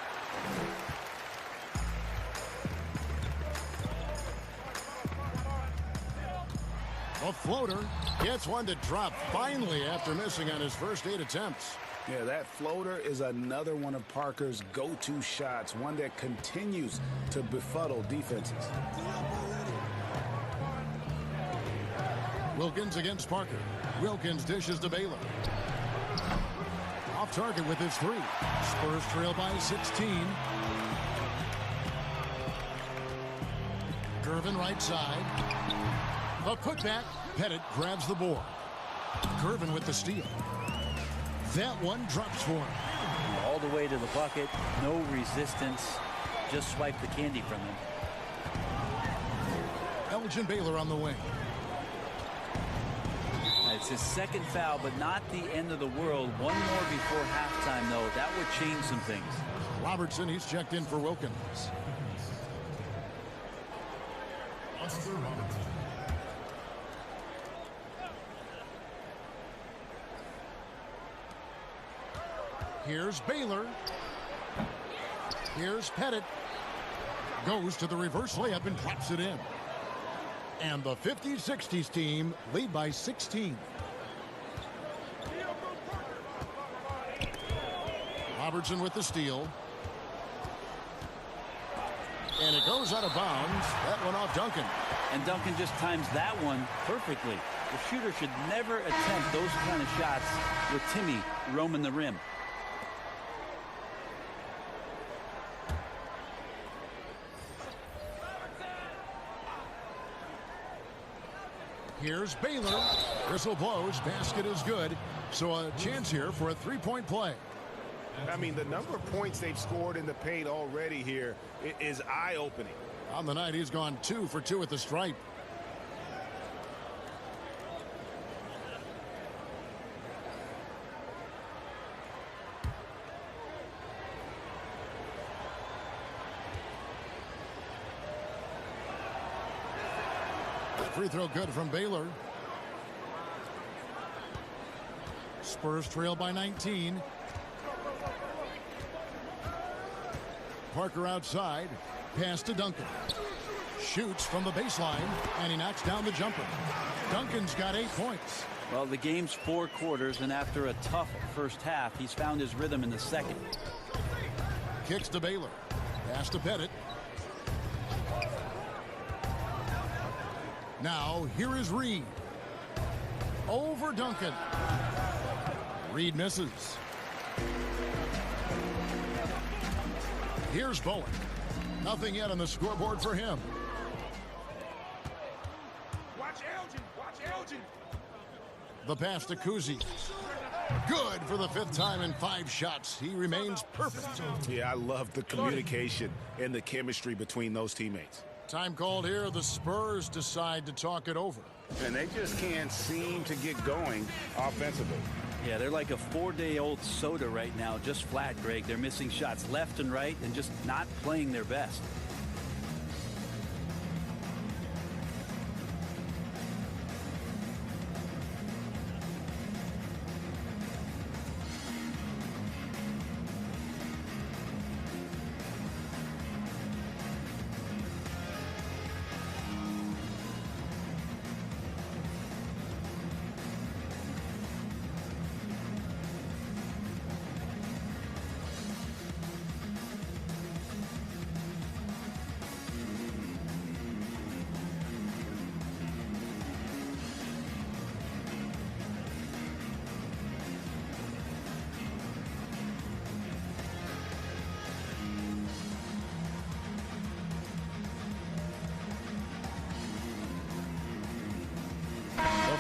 A floater gets one to drop finally after missing on his first 8 attempts. Yeah, that floater is another one of Parker's go-to shots, one that continues to befuddle defenses. Wilkins against Parker. Wilkins dishes to Baylor. Off target with his 3. Spurs trail by 16. Gervin right side. A putback. Pettit grabs the board. Gervin with the steal. That one drops for him. All the way to the bucket. No resistance. Just swipe the candy from him. Elgin Baylor on the wing. It's his second foul, but not the end of the world. One more before halftime, though. That would change some things. Robertson, he's checked in for Wilkins. Oscar Robertson. Here's Baylor. Here's Pettit. Goes to the reverse layup and drops it in. And the 50-60s team lead by 16. Robertson with the steal. And it goes out of bounds. That one off Duncan. And Duncan just times that one perfectly. The shooter should never attempt those kind of shots with Timmy roaming the rim. Here's Baylor. Whistle blows. Basket is good. So a chance here for a three-point play. I mean, the number of points they've scored in the paint already here is eye-opening. On the night, he's gone 2 for 2 at the stripe. Free throw good from Baylor. Spurs trail by 19. Parker outside. Pass to Duncan. Shoots from the baseline, and he knocks down the jumper. Duncan's got 8 points. Well, the game's 4 quarters, and after a tough first half, he's found his rhythm in the second. Kicks to Baylor. Pass to Pettit. Now, here is Reed. Over Duncan. Reed misses. Here's Bowen. Nothing yet on the scoreboard for him. Watch Elgin. Watch Elgin. The pass to Kuzi. Good for the 5th time in 5 shots. He remains perfect. Yeah, I love the communication and the chemistry between those teammates. Time called here. The Spurs decide to talk it over. And they just can't seem to get going offensively. Yeah, they're like a 4-day-old soda right now, just flat, Greg. They're missing shots left and right and just not playing their best.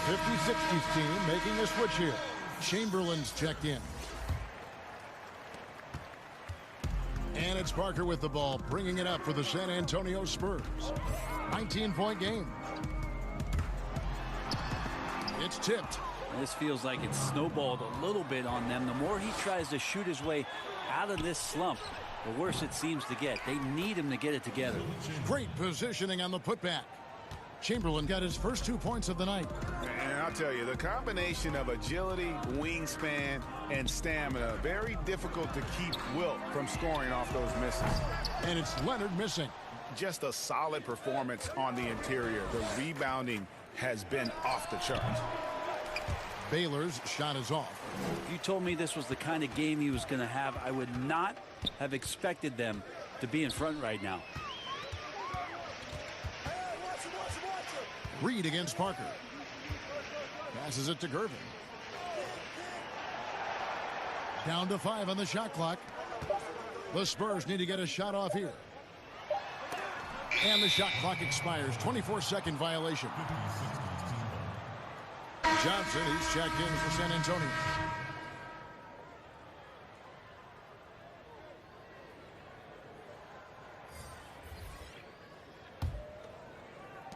The 50-60s team making a switch here. Chamberlain's checked in. And it's Parker with the ball, bringing it up for the San Antonio Spurs. 19-point game. It's tipped. This feels like it's snowballed a little bit on them. The more he tries to shoot his way out of this slump, the worse it seems to get. They need him to get it together. Great positioning on the putback. Chamberlain got his first 2 points of the night. And I'll tell you, the combination of agility, wingspan, and stamina, very difficult to keep Wilt from scoring off those misses. And it's Leonard missing. Just a solid performance on the interior. The rebounding has been off the charts. Baylor's shot is off. If you told me this was the kind of game he was going to have, I would not have expected them to be in front right now. Reed against Parker. Passes it to Gervin. Down to 5 on the shot clock. The Spurs need to get a shot off here. And the shot clock expires. 24-second violation. Johnson, he's checked in for San Antonio.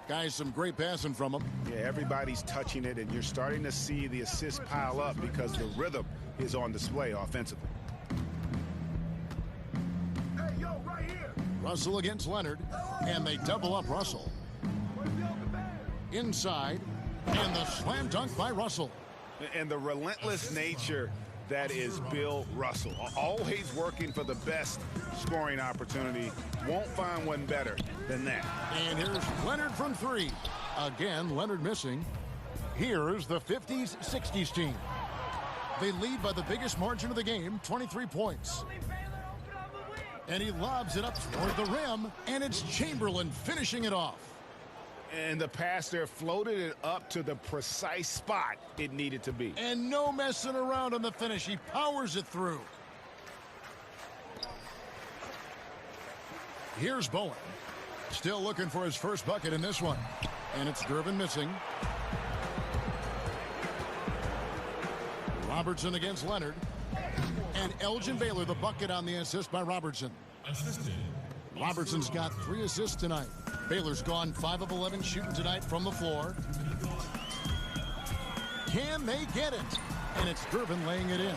Guys, some great passing from him. Yeah, everybody's touching it, and you're starting to see the assists pile up because the rhythm is on display offensively. Hey, yo, right here. Russell against Leonard, and they double up Russell. Inside, and the slam dunk by Russell. And the relentless nature that is Bill Russell. Always working for the best scoring opportunity. Won't find one better than that. And here's Leonard from 3. Again, Leonard missing. Here's the 50s-60s team. They lead by the biggest margin of the game, 23 points. And he lobs it up toward the rim, and it's Chamberlain finishing it off. And the pass there floated it up to the precise spot it needed to be. And no messing around on the finish. He powers it through. Here's Bowen. Still looking for his first bucket in this one. And it's Gervin missing. Robertson against Leonard. And Elgin Baylor, the bucket on the assist by Robertson. Robertson's got 3 assists tonight. Baylor's gone 5 of 11 shooting tonight from the floor. Can they get it? And it's Gervin laying it in.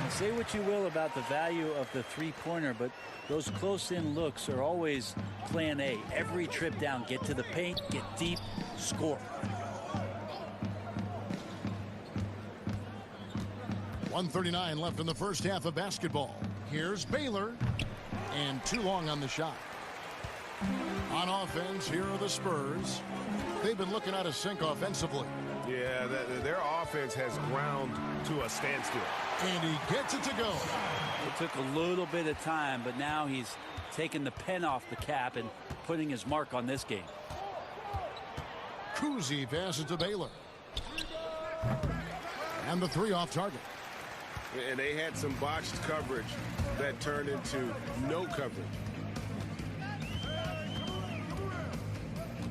Say what you will about the value of the three-pointer, but those close-in looks are always plan A. Every trip down, get to the paint, get deep, score. 1:39 left in the first half of basketball. Here's Baylor, and too long on the shot. On offense, here are the Spurs. They've been looking out of sync offensively. Yeah, their offense has ground to a standstill. And he gets it to go. It took a little bit of time, but now he's taking the pen off the cap and putting his mark on this game. Kuzi passes to Baylor. And the three off target. And they had some botched coverage that turned into no coverage.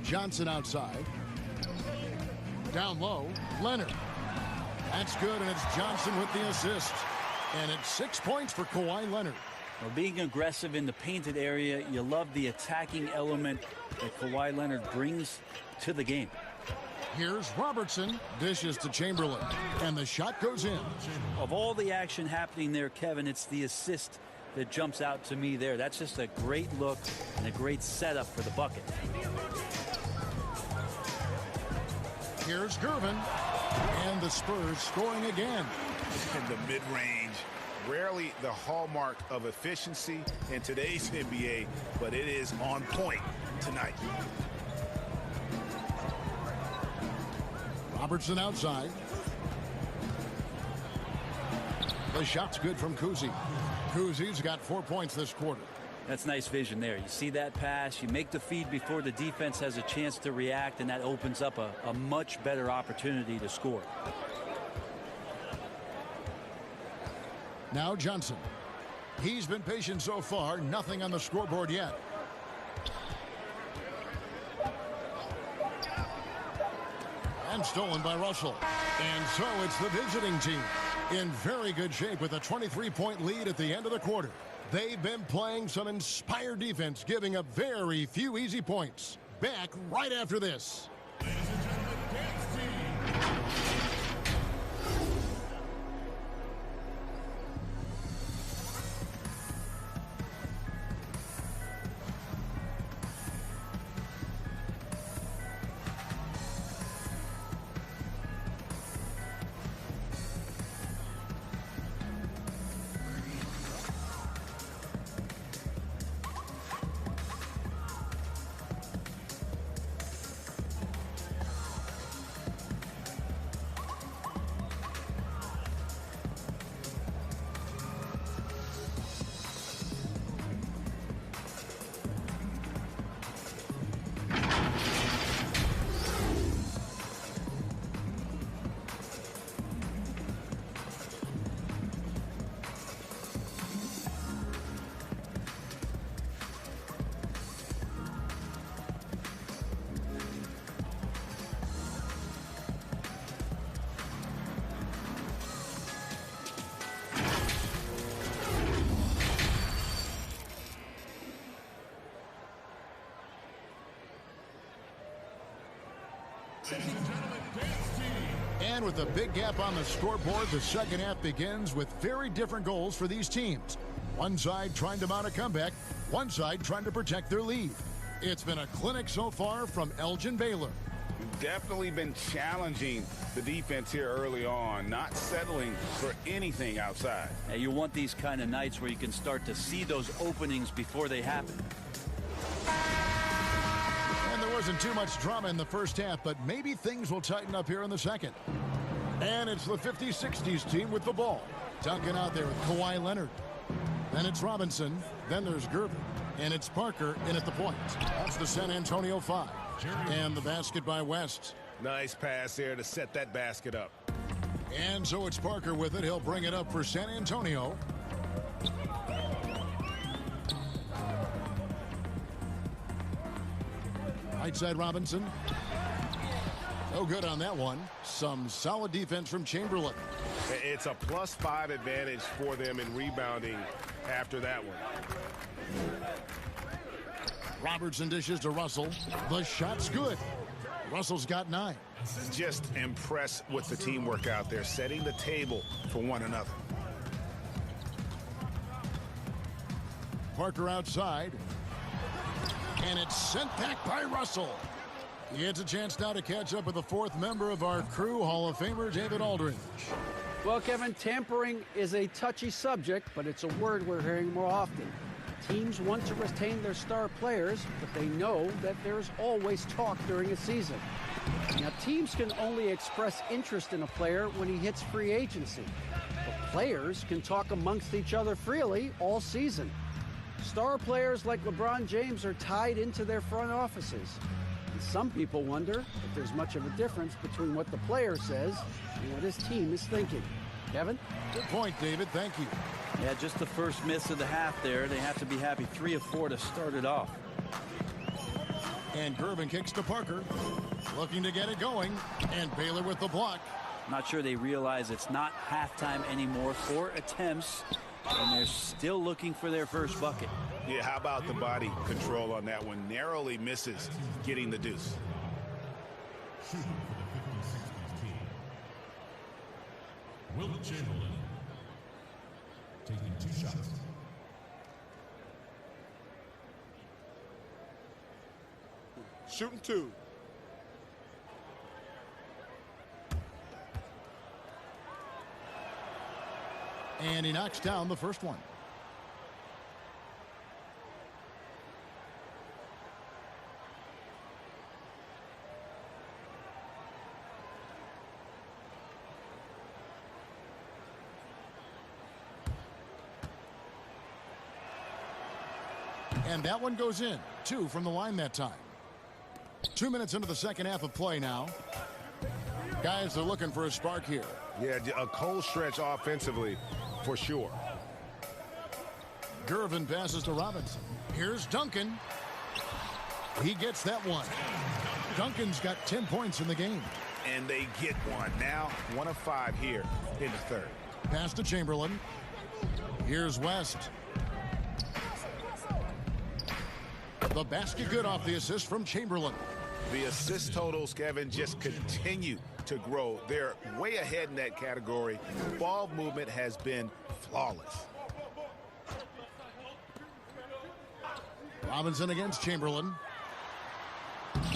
Johnson outside. Down low, Leonard. That's good, and it's Johnson with the assist. And it's 6 points for Kawhi Leonard. Well, being aggressive in the painted area, you love the attacking element that Kawhi Leonard brings to the game. Here's Robertson, dishes to Chamberlain, and the shot goes in. Of all the action happening there, Kevin, it's the assist that jumps out to me there. That's just a great look and a great setup for the bucket. Here's Gervin, and the Spurs scoring again. In the mid-range, rarely the hallmark of efficiency in today's NBA, but it is on point tonight. Robertson outside. The shot's good from Kuzi. Kuzi's got 4 points this quarter. That's nice vision there. You see that pass, you make the feed before the defense has a chance to react, and that opens up a much better opportunity to score. Now Johnson. He's been patient so far, nothing on the scoreboard yet. And stolen by Russell. And so it's the visiting team in very good shape with a 23-point lead at the end of the quarter. They've been playing some inspired defense, giving up very few easy points. Back right after this. Ladies and gentlemen, dance team. And with a big gap on the scoreboard, the second half begins with very different goals for these teams. One side trying to mount a comeback, one side trying to protect their lead. It's been a clinic so far from Elgin Baylor. Definitely been challenging the defense here early on, not settling for anything outside. Now, you want these kind of nights where you can start to see those openings before they happen. And there wasn't too much drama in the first half, but maybe things will tighten up here in the second. And it's the 50-60s team with the ball. Duncan out there with Kawhi Leonard. Then it's Robinson. Then there's Gervin. And it's Parker in at the point. That's the San Antonio 5. And the basket by West. Nice pass there to set that basket up. And so it's Parker with it. He'll bring it up for San Antonio. Right side Robinson. No good on that one. Some solid defense from Chamberlain. It's a +5 advantage for them in rebounding after that one. Robertson dishes to Russell. The shot's good. Russell's got 9. Just impressed with the teamwork out there, setting the table for one another. Parker outside. And it's sent back by Russell. He gets a chance now to catch up with the 4th member of our crew, Hall of Famer David Aldridge. Well, Kevin, tampering is a touchy subject, but it's a word we're hearing more often. Teams want to retain their star players, but they know that there's always talk during a season. Now, teams can only express interest in a player when he hits free agency, but players can talk amongst each other freely all season. Star players like LeBron James are tied into their front offices. And some people wonder if there's much of a difference between what the player says and what his team is thinking. Kevin? Good point, David. Thank you. Yeah, just the first miss of the half there. They have to be happy. 3 of 4 to start it off. And Gervin kicks to Parker. Looking to get it going. And Baylor with the block. Not sure they realize it's not halftime anymore. 4 attempts. And they're still looking for their first bucket. Yeah, how about the body control on that one? Narrowly misses getting the deuce. Shooting for the 50-60 team, Wilt Chamberlain, taking 2 shots. Shooting 2. And he knocks down the first one. And that one goes in. 2 from the line that time. 2 minutes into the second half of play now. Guys are looking for a spark here. Yeah, a cold stretch offensively for sure. Gervin passes to Robinson. Here's Duncan. He gets that one. Duncan's got 10 points in the game. And they get one. Now 1 of 5 here in the third. Pass to Chamberlain. Here's West. The basket good off the assist from Chamberlain. The assist totals, Kevin, just continue to grow. They're way ahead in that category. Ball movement has been flawless. Robinson against Chamberlain.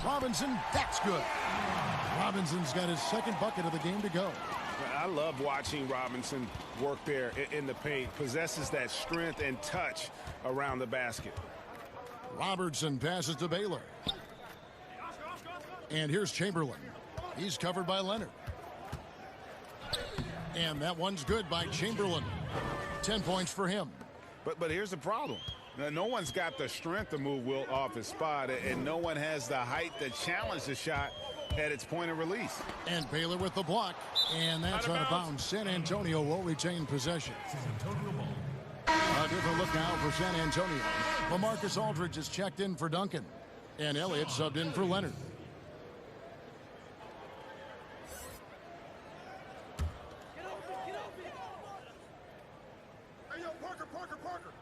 Robinson, that's good. Robinson's got his second bucket of the game to go. I love watching Robinson work there in the paint. Possesses that strength and touch around the basket. Robertson passes to Baylor. And here's Chamberlain. He's covered by Leonard. And that one's good by Chamberlain. 10 points for him. But here's the problem. Now, no one's got the strength to move Wilt off his spot, and no one has the height to challenge the shot at its point of release. And Baylor with the block. And that's out of bounds. San Antonio will retain possession. A different look now for San Antonio. LaMarcus Aldridge is checked in for Duncan. And Elliott subbed in for Leonard. Parker.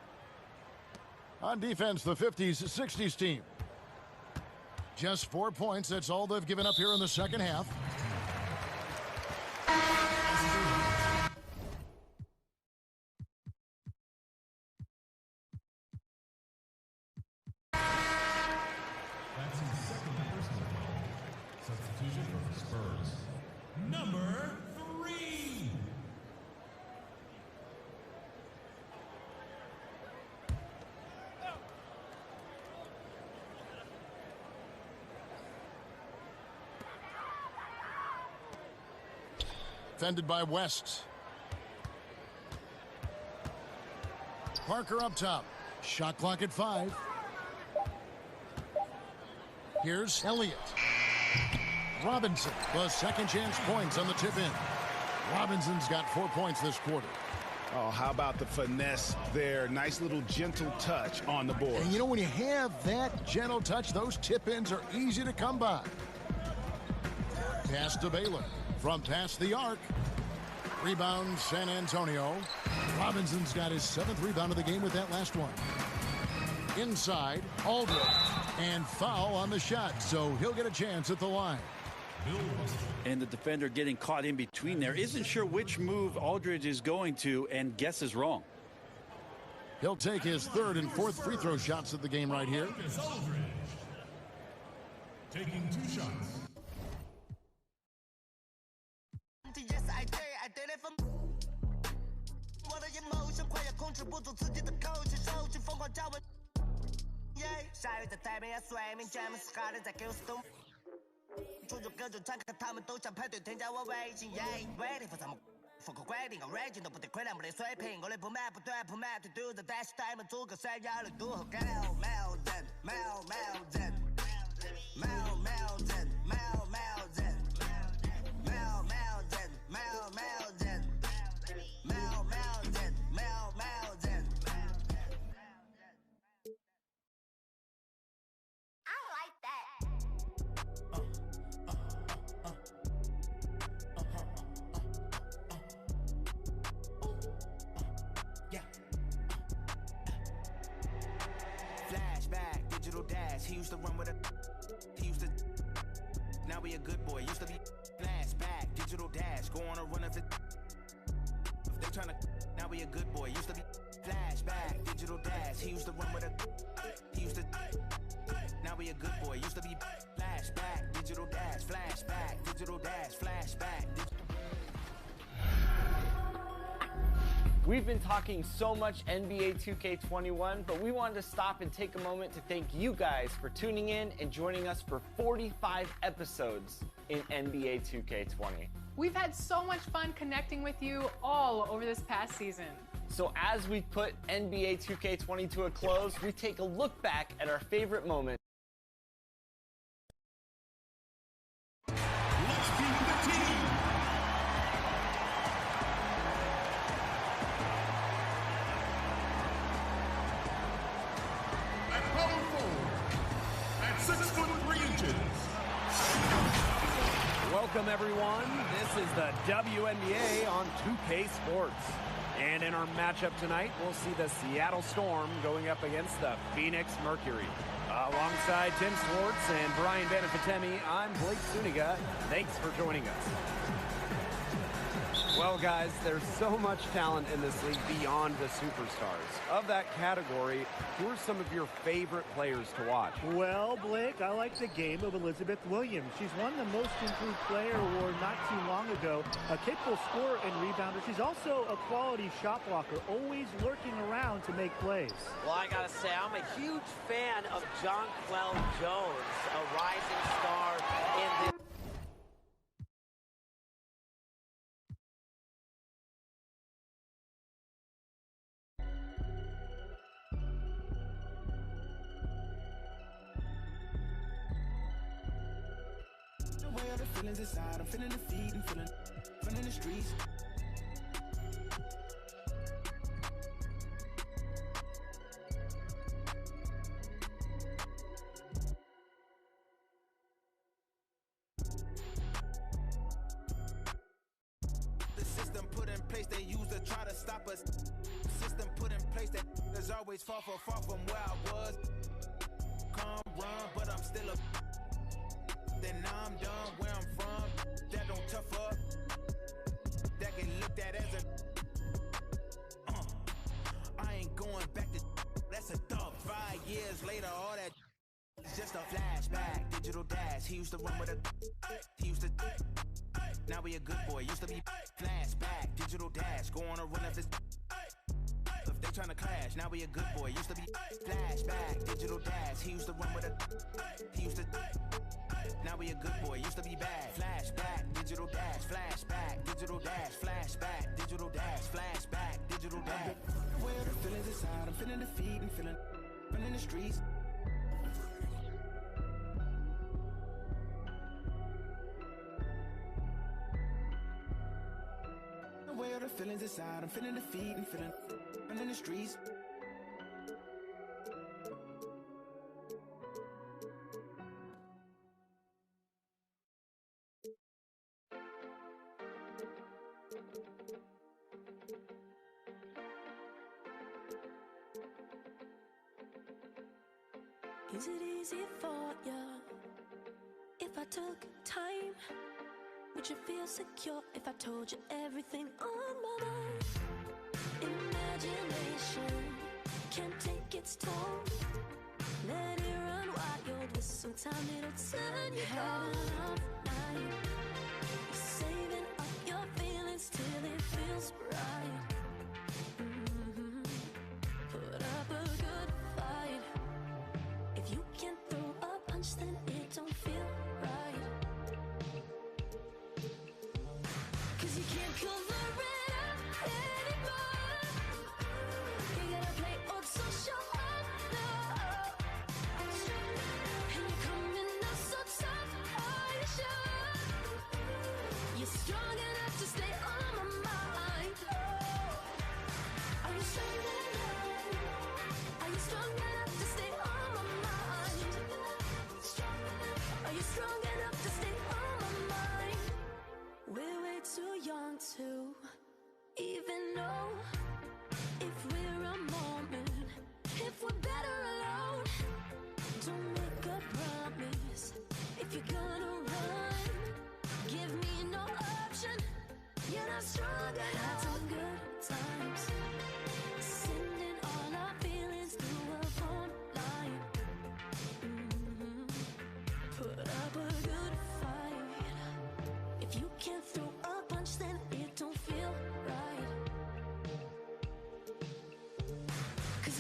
On defense, the 50s, 60s team. Just 4 points. That's all they've given up here in the second half. That's his second personal foul. Substitution for the Spurs. Number 3. Defended by West. Parker up top. Shot clock at 5. Here's Elliott. Robinson, the second chance points on the tip in. Robinson's got 4 points this quarter. Oh, how about the finesse there? Nice little gentle touch on the board. And you know, when you have that gentle touch, those tip ins are easy to come by. Pass to Baylor. From past the arc. Rebound, San Antonio. Robinson's got his 7th rebound of the game with that last one. Inside, Aldridge. And foul on the shot, so he'll get a chance at the line. And the defender getting caught in between there. Isn't sure which move Aldridge is going to and guesses wrong. He'll take his 3rd and 4th free throw shots of the game right here. Aldridge. Taking 2 shots. Yes, I did it for 持不住自己的口气，手机疯狂叫我。下雨在台北要睡眠，James Harden 在 Houston。出入各种场合，他们都想排队添加我微信。Waiting for 他们符合规定，我 rating 都不得亏量，不得水平。我的不满不对，不满对赌的但是他们足够闪耀的赌后高。没有人，没有人，没有人，没有人，没有人，没有人，没有人，没有人，没有人。I like that. Yeah. Flashback, digital dash. He used to run with a. He used to. Now he a good boy. Used to be. Flashback, digital dash. Go on a run if it. If they tryna. Now he a good boy. Used to be. Flashback, digital dash. He used to run with a. He used to. Now he a good boy. Used to be. Flashback, digital dash. Flashback, digital dash. Flashback. We've been talking so much NBA 2K21, but we wanted to stop and take a moment to thank you guys for tuning in and joining us for 45 episodes in NBA 2K20. We've had so much fun connecting with you all over this past season. So as we put NBA 2K20 to a close, we take a look back at our favorite moments. Let's be the team. At power forward, at 6'3" inches. Welcome, everyone. This is the WNBA on 2K Sports. And in our matchup tonight, we'll see the Seattle Storm going up against the Phoenix Mercury. Alongside Tim Swartz and Brian Benefitemi, I'm Blake Suniga. Thanks for joining us. Well, guys, there's so much talent in this league beyond the superstars. Of that category, who are some of your favorite players to watch? Well, Blake, I like the game of Elizabeth Williams. She's won the Most Improved Player award not too long ago. A capable scorer and rebounder. She's also a quality shot blocker, always lurking around to make plays. Well, I gotta say, I'm a huge fan of Jonquel Jones, a rising star in this. Where the feelings inside, I'm feeling defeat and feeling fun in the streets. The system put in place they use to try to stop us. System put in place that is always far from where I was. Come run, but I'm still a. Then I'm done where I'm from. That don't tough up. That get looked at as a. I ain't going back to. That's a thought. 5 years later, all that. It's just a flashback. Digital dash. He used to run with a. He used to. Now he a good boy. Used to be flashback. Digital dash. Go on a run if it's. If they tryna clash, now he a good boy. Used to be flashback. Digital dash. He used to run with a. He used to. Now we a good boy, used to be bad. Flashback, digital dash, flashback, digital dash, flashback, digital dash, flashback, digital dash. Where the feelings inside, I'm feeling defeat and feeling fun in the streets. Where the feelings inside, I'm feeling defeat and feeling fun in the streets. Is it easy for you if I took time? Would you feel secure if I told you everything on my mind? Imagination can't take its toll. Let it run wild with some time, it'll turn you on. Night. You're saving up your feelings till it feels right.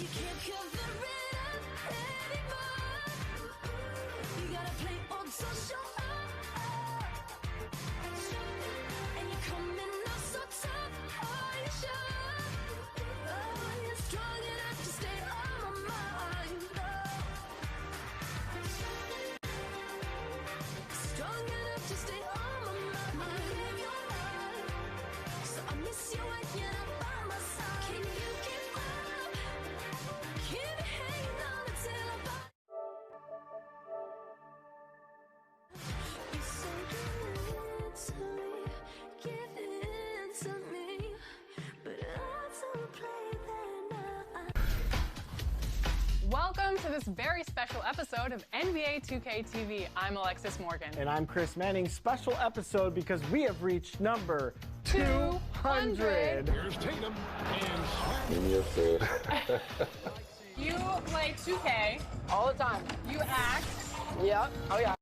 You can't cover it up anymore. You gotta play on so show up. And you're coming up so tough. Are you sure? Oh, you're strong enough to stay on my mind. Strong enough to stay on my mind. Live your life. So I miss you when you're not by my side. Can you keep up? Keep hanging on until I'm by. You say give in to me, but I don't play that now. Welcome to this very special episode of NBA 2K TV. I'm Alexis Morgan. And I'm Chris Manning. Special episode because we have reached number 200. Here's Tatum and Give me a food. You play 2K. All the time. You act. Yep. Oh, yeah.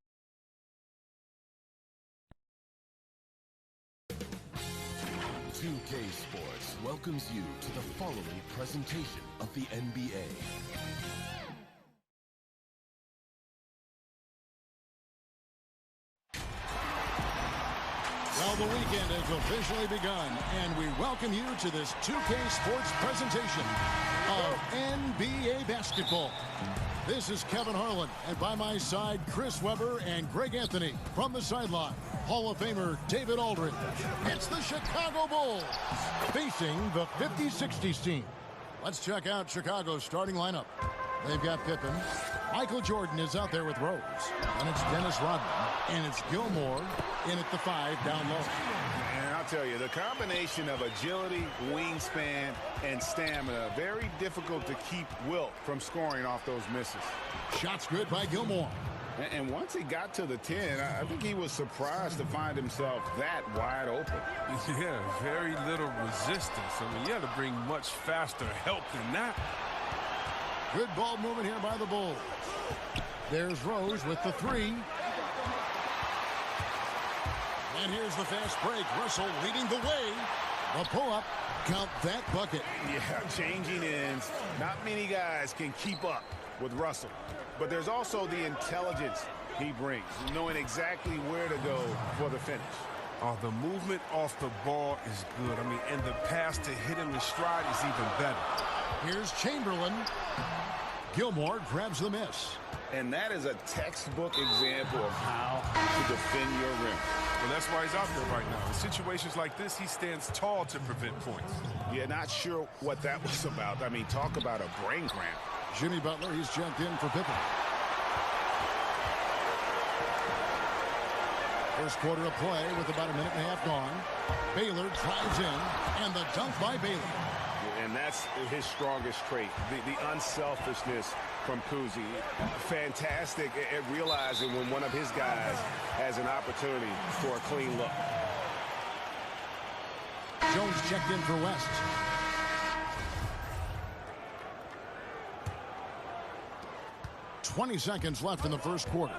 Sports welcomes you to the following presentation of the NBA. Well, the weekend has officially begun, and we welcome you to this 2K Sports presentation of NBA basketball. This is Kevin Harlan, and by my side, Chris Webber and Greg Anthony. From the sideline, Hall of Famer David Aldridge. It's the Chicago Bulls facing the 50-60s team. Let's check out Chicago's starting lineup. They've got Pippen. Michael Jordan is out there with Rose. And it's Dennis Rodman. And it's Gilmore in at the 5 down low. And I'll tell you, the combination of agility, wingspan, and stamina, very difficult to keep Wilt from scoring off those misses. Shots good by Gilmore. And once he got to the 10, I think he was surprised to find himself that wide open. Yeah, very little resistance. I mean, you had to bring much faster help than that. Good ball movement here by the Bulls. There's Rose with the 3. And here's the fast break. Russell leading the way. A pull-up. Count that bucket. Yeah, changing ends. Not many guys can keep up with Russell. But there's also the intelligence he brings, knowing exactly where to go for the finish. Oh, the movement off the ball is good. I mean, and the pass to hit him in stride is even better. Here's Chamberlain. Gilmore grabs the miss. And that is a textbook example of how to defend your rim. Well, that's why he's out there right now. In situations like this, he stands tall to prevent points. Yeah, not sure what that was about. I mean, talk about a brain cramp. Jimmy Butler, he's checked in for Pippen. First quarter of play with about a minute and a half gone. Baylor drives in, and the dunk by Baylor. And that's his strongest trait, the unselfishness from Kuzi. Fantastic at realizing when one of his guys has an opportunity for a clean look. Jones checked in for West. "20 seconds left in the first quarter.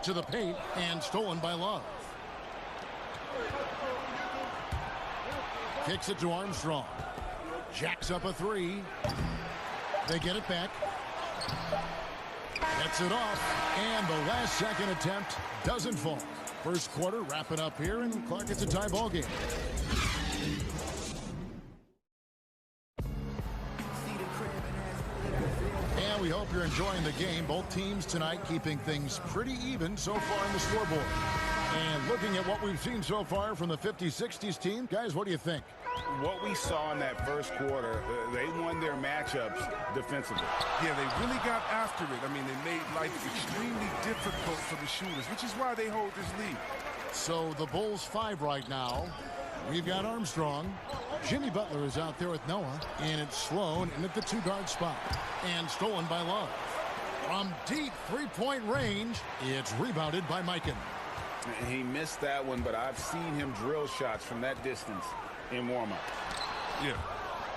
To the paint and stolen by Love. Kicks it to Armstrong. Jacks up a 3. They get it back. Gets it off. And the last second attempt doesn't fall. First quarter wrapping up here, and Clark gets a tie ball game. And we hope you're enjoying the game. Both teams tonight keeping things pretty even so far in the scoreboard. And looking at what we've seen so far from the 50-60s team, guys, what do you think? What we saw in that first quarter, they won their matchups defensively. Yeah, they really got after it. I mean, they made life extremely difficult for the shooters, which is why they hold this lead. So the Bulls 5 right now. We've got Armstrong. Jimmy Butler is out there with Noah. And it's Sloan in at the 2-guard spot. And stolen by Love. From deep three-point range, it's rebounded by Mikan. He missed that one, but I've seen him drill shots from that distance in warm-up. Yeah,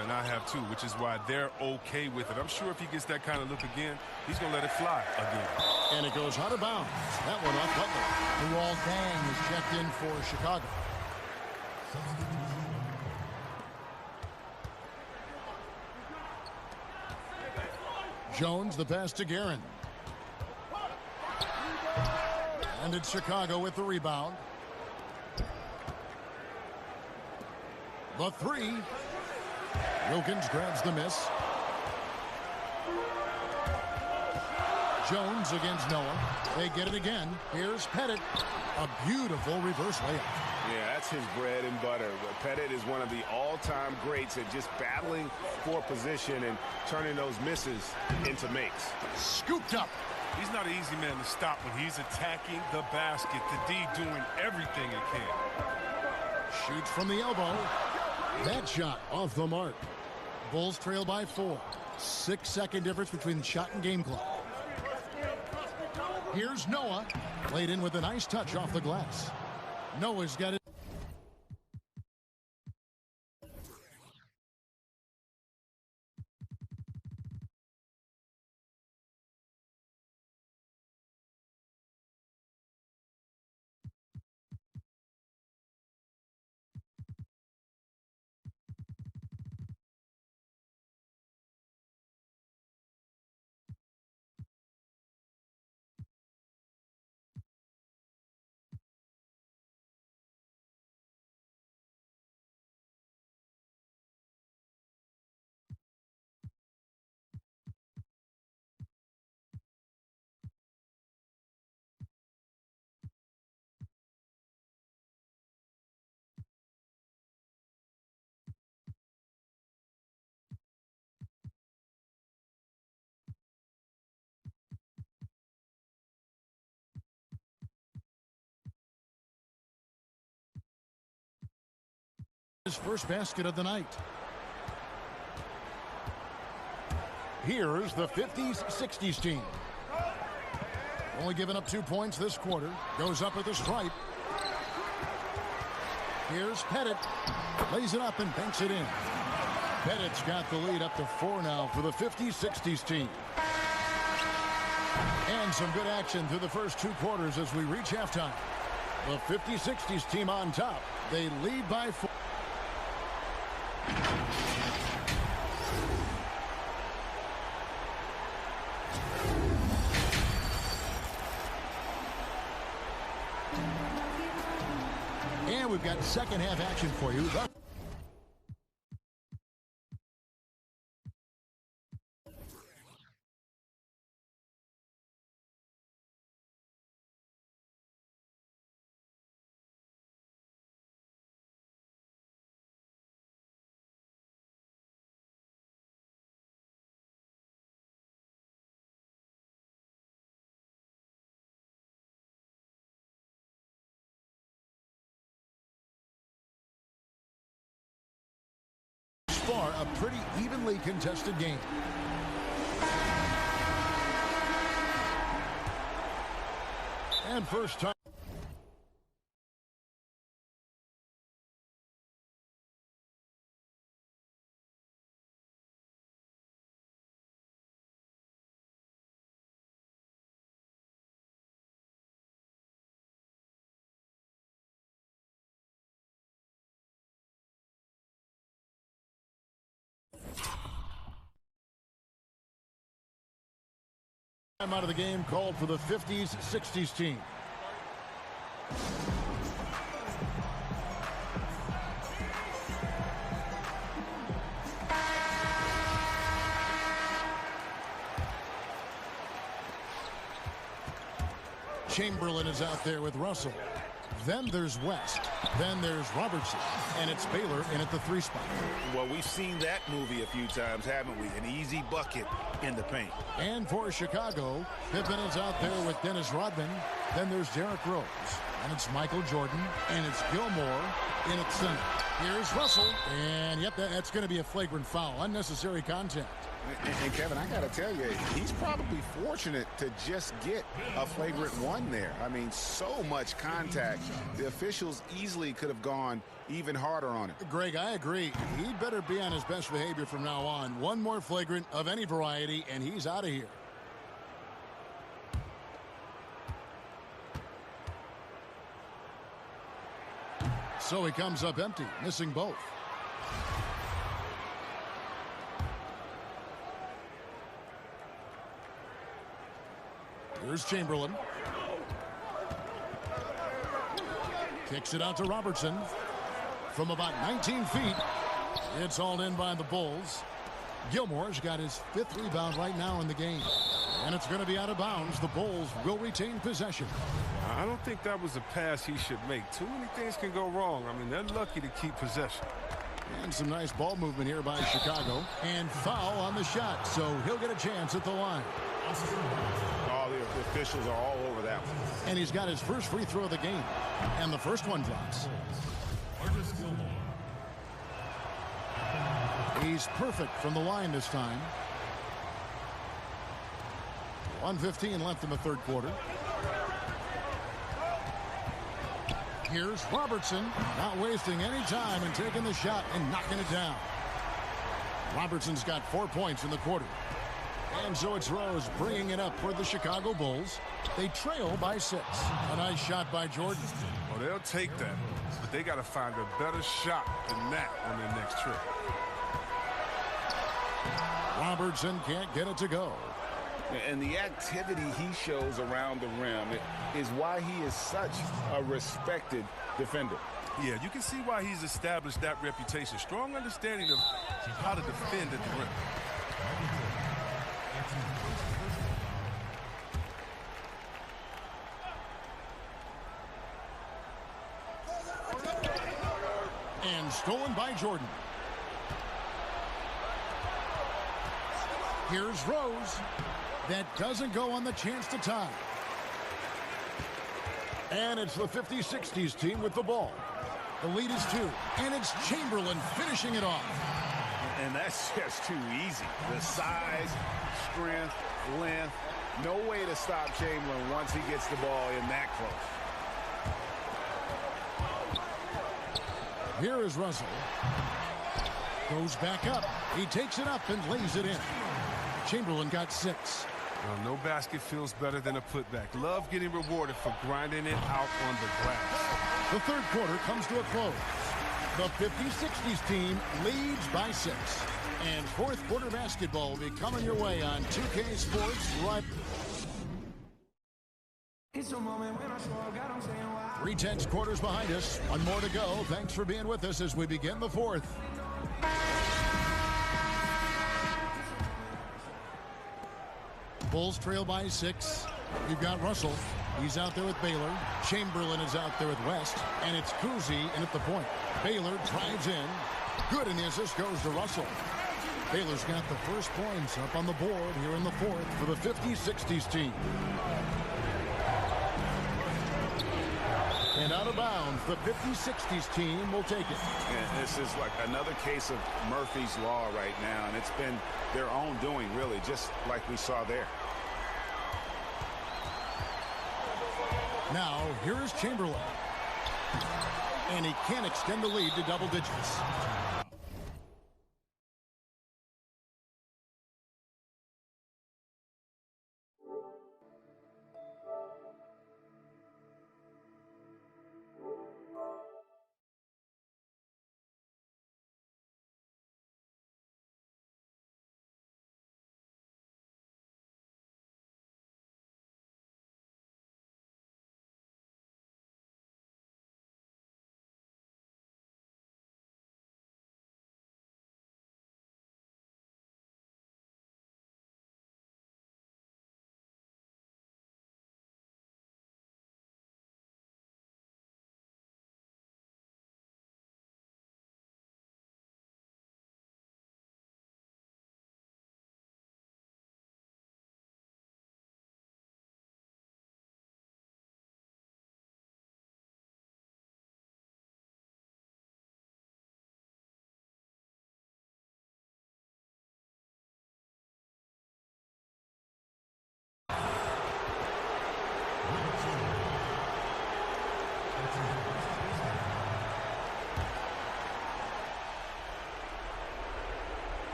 and I have too, which is why they're okay with it. I'm sure if he gets that kind of look again, he's going to let it fly again. And it goes out of bounds. That one off Butler. Luol Deng is checked in for Chicago. Jones, the pass to Guerin. And it's Chicago with the rebound. The three. Wilkins grabs the miss. Jones against Noah. They get it again. Here's Pettit. A beautiful reverse layup. Yeah, that's his bread and butter. Pettit is one of the all-time greats at just battling for position and turning those misses into makes. Scooped up. He's not an easy man to stop when he's attacking the basket. The D doing everything it can. Shoots from the elbow. That shot off the mark. Bulls trail by 4. 6-second difference between the shot and game clock. Here's Noah. Played in with a nice touch off the glass. Noah's got it. His first basket of the night. Here's the 50s, 60s team. Only giving up 2 points this quarter. Goes up at the stripe. Here's Pettit. Lays it up and banks it in. Pettit's got the lead up to 4 now for the 50s, 60s team. And some good action through the first 2 quarters as we reach halftime. The 50s, 60s team on top. They lead by 4. And we've got second half action for you. Far a pretty evenly contested game. And first time. Time out of the game called for the 50s, 60s team. Chamberlain is out there with Russell. Then there's West. Then there's Robertson. And it's Baylor in at the 3 spot. Well, we've seen that movie a few times, haven't we? An easy bucket in the paint. And for Chicago, Pippen is out there with Dennis Rodman. Then there's Derrick Rose. And it's Michael Jordan. And it's Gilmore in at center. Here's Russell. And, yep, that's going to be a flagrant foul. Unnecessary contact. And Kevin, I got to tell you, he's probably fortunate to just get a flagrant 1 there. I mean, so much contact. The officials easily could have gone even harder on him. Greg, I agree. He'd better be on his best behavior from now on. One more flagrant of any variety, and he's out of here. So he comes up empty, missing both. Here's Chamberlain. Kicks it out to Robertson. From about 19 feet, it's hauled in by the Bulls. Gilmore's got his 5th rebound right now in the game. And it's going to be out of bounds. The Bulls will retain possession. I don't think that was a pass he should make. Too many things can go wrong. I mean, they're lucky to keep possession. And some nice ball movement here by Chicago. And foul on the shot, so he'll get a chance at the line. All the officials are all over that one. And he's got his first free throw of the game. And the first one drops. He's perfect from the line this time. 1:15 left in the third quarter. Here's Robertson, not wasting any time and taking the shot and knocking it down. Robertson's got 4 points in the quarter. And so it's Rose bringing it up for the Chicago Bulls. They trail by 6. A nice shot by Jordan. Well, they'll take that, but they got to find a better shot than that on their next trip. Robertson can't get it to go. And the activity he shows around the rim is why he is such a respected defender. Yeah, you can see why he's established that reputation. Strong understanding of how to defend at the rim. And stolen by Jordan. Here's Rose. That doesn't go on the chance to tie. And it's the 50-60s team with the ball. The lead is 2. And it's Chamberlain finishing it off. And that's just too easy. The size, strength, length. No way to stop Chamberlain once he gets the ball in that close. Here is Russell. Goes back up. He takes it up and lays it in. Chamberlain got 6. Well, no basket feels better than a putback. Love getting rewarded for grinding it out on the glass. The third quarter comes to a close. The 50-60s team leads by 6. And fourth quarter basketball will be coming your way on 2K Sports right. 3/10 quarters behind us. One more to go. Thanks for being with us as we begin the fourth. Bulls trail by 6. You've got Russell. He's out there with Baylor. Chamberlain is out there with West. And it's Kuzi in at the point. Baylor drives in. Good, and the assist goes to Russell. Baylor's got the first points up on the board here in the fourth for the 50-60s team. And out of bounds, the 50-60s team will take it. And this is like another case of Murphy's Law right now, and it's been their own doing, really, just like we saw there. Now, here is Chamberlain. And he can't extend the lead to double digits.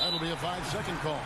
That'll be a 5-second call.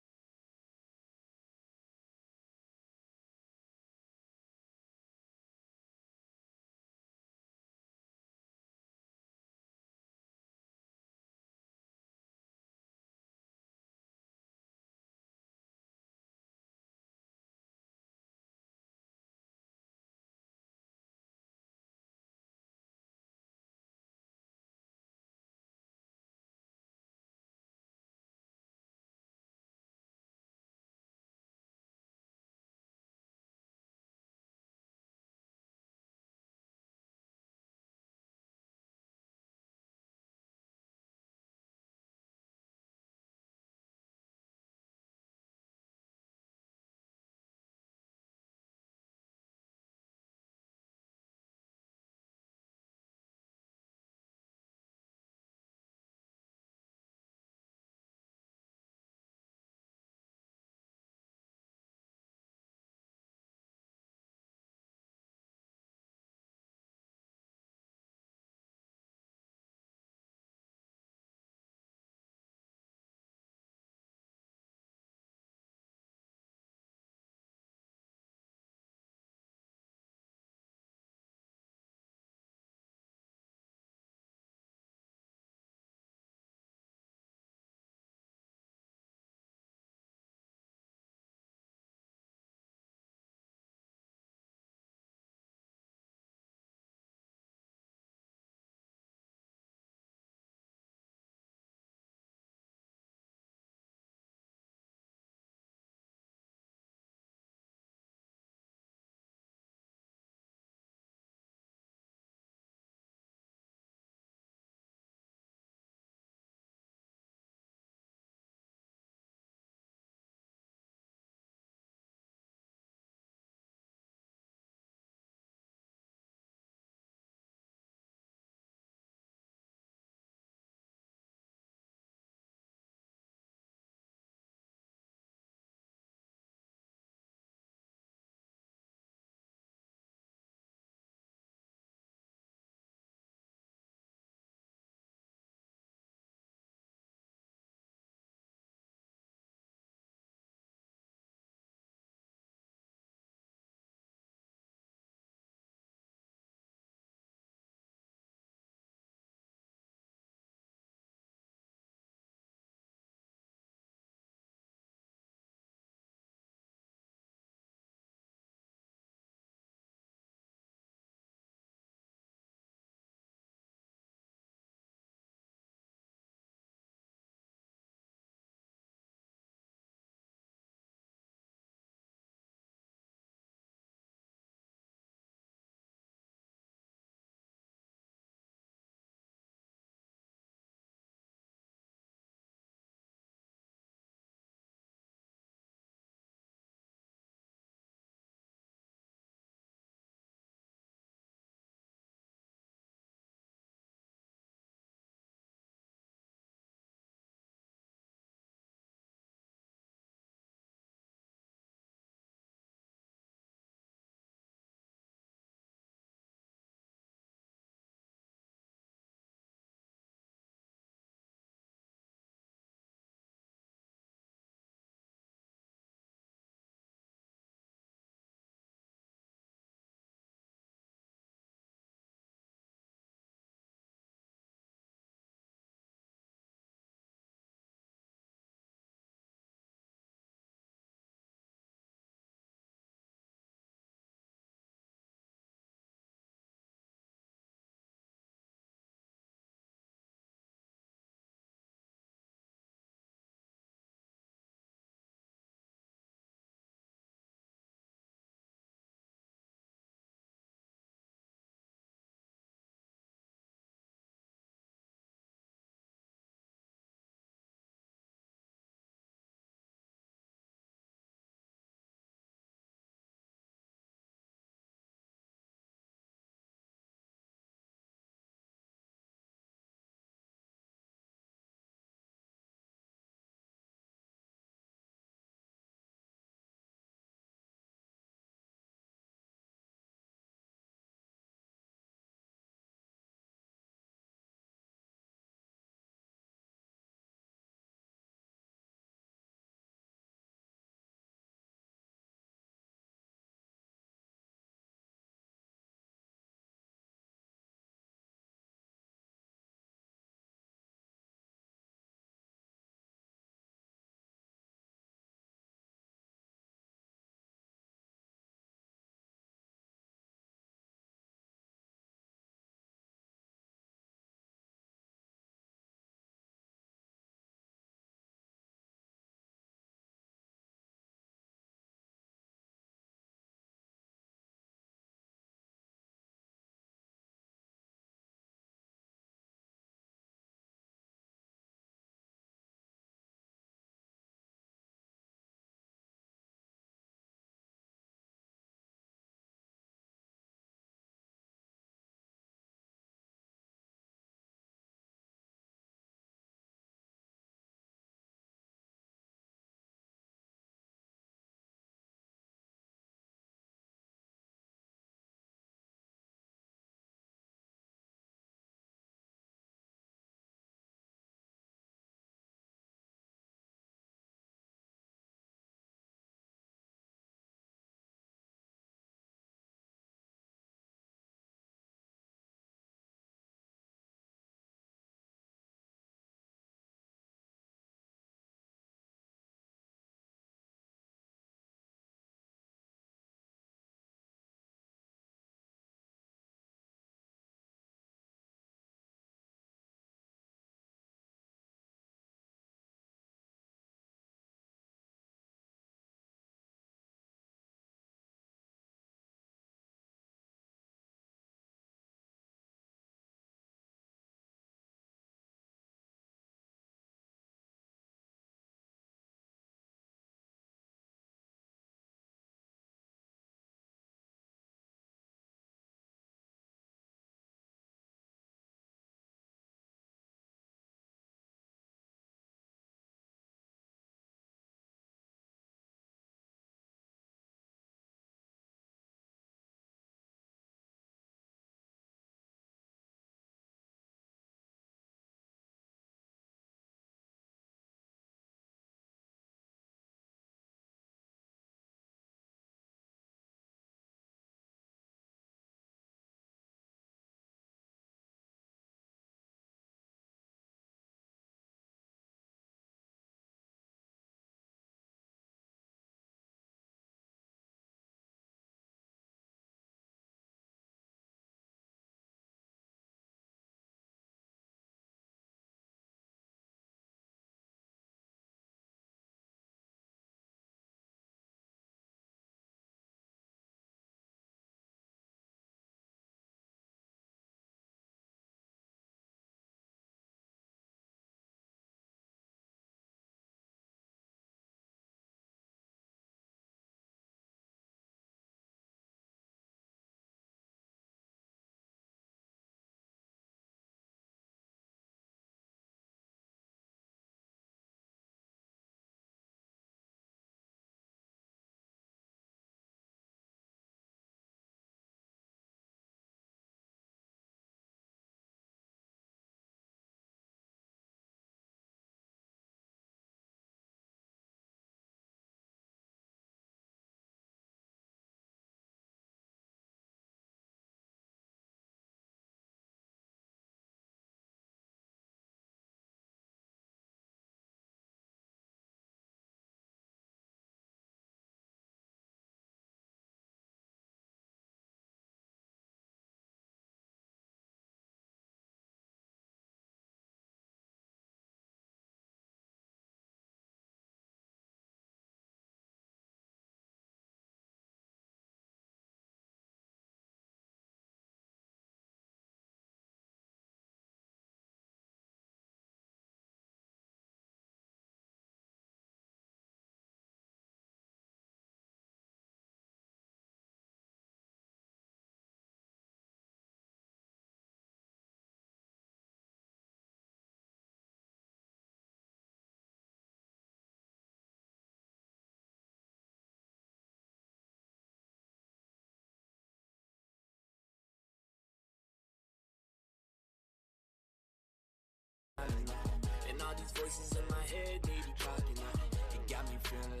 got me feeling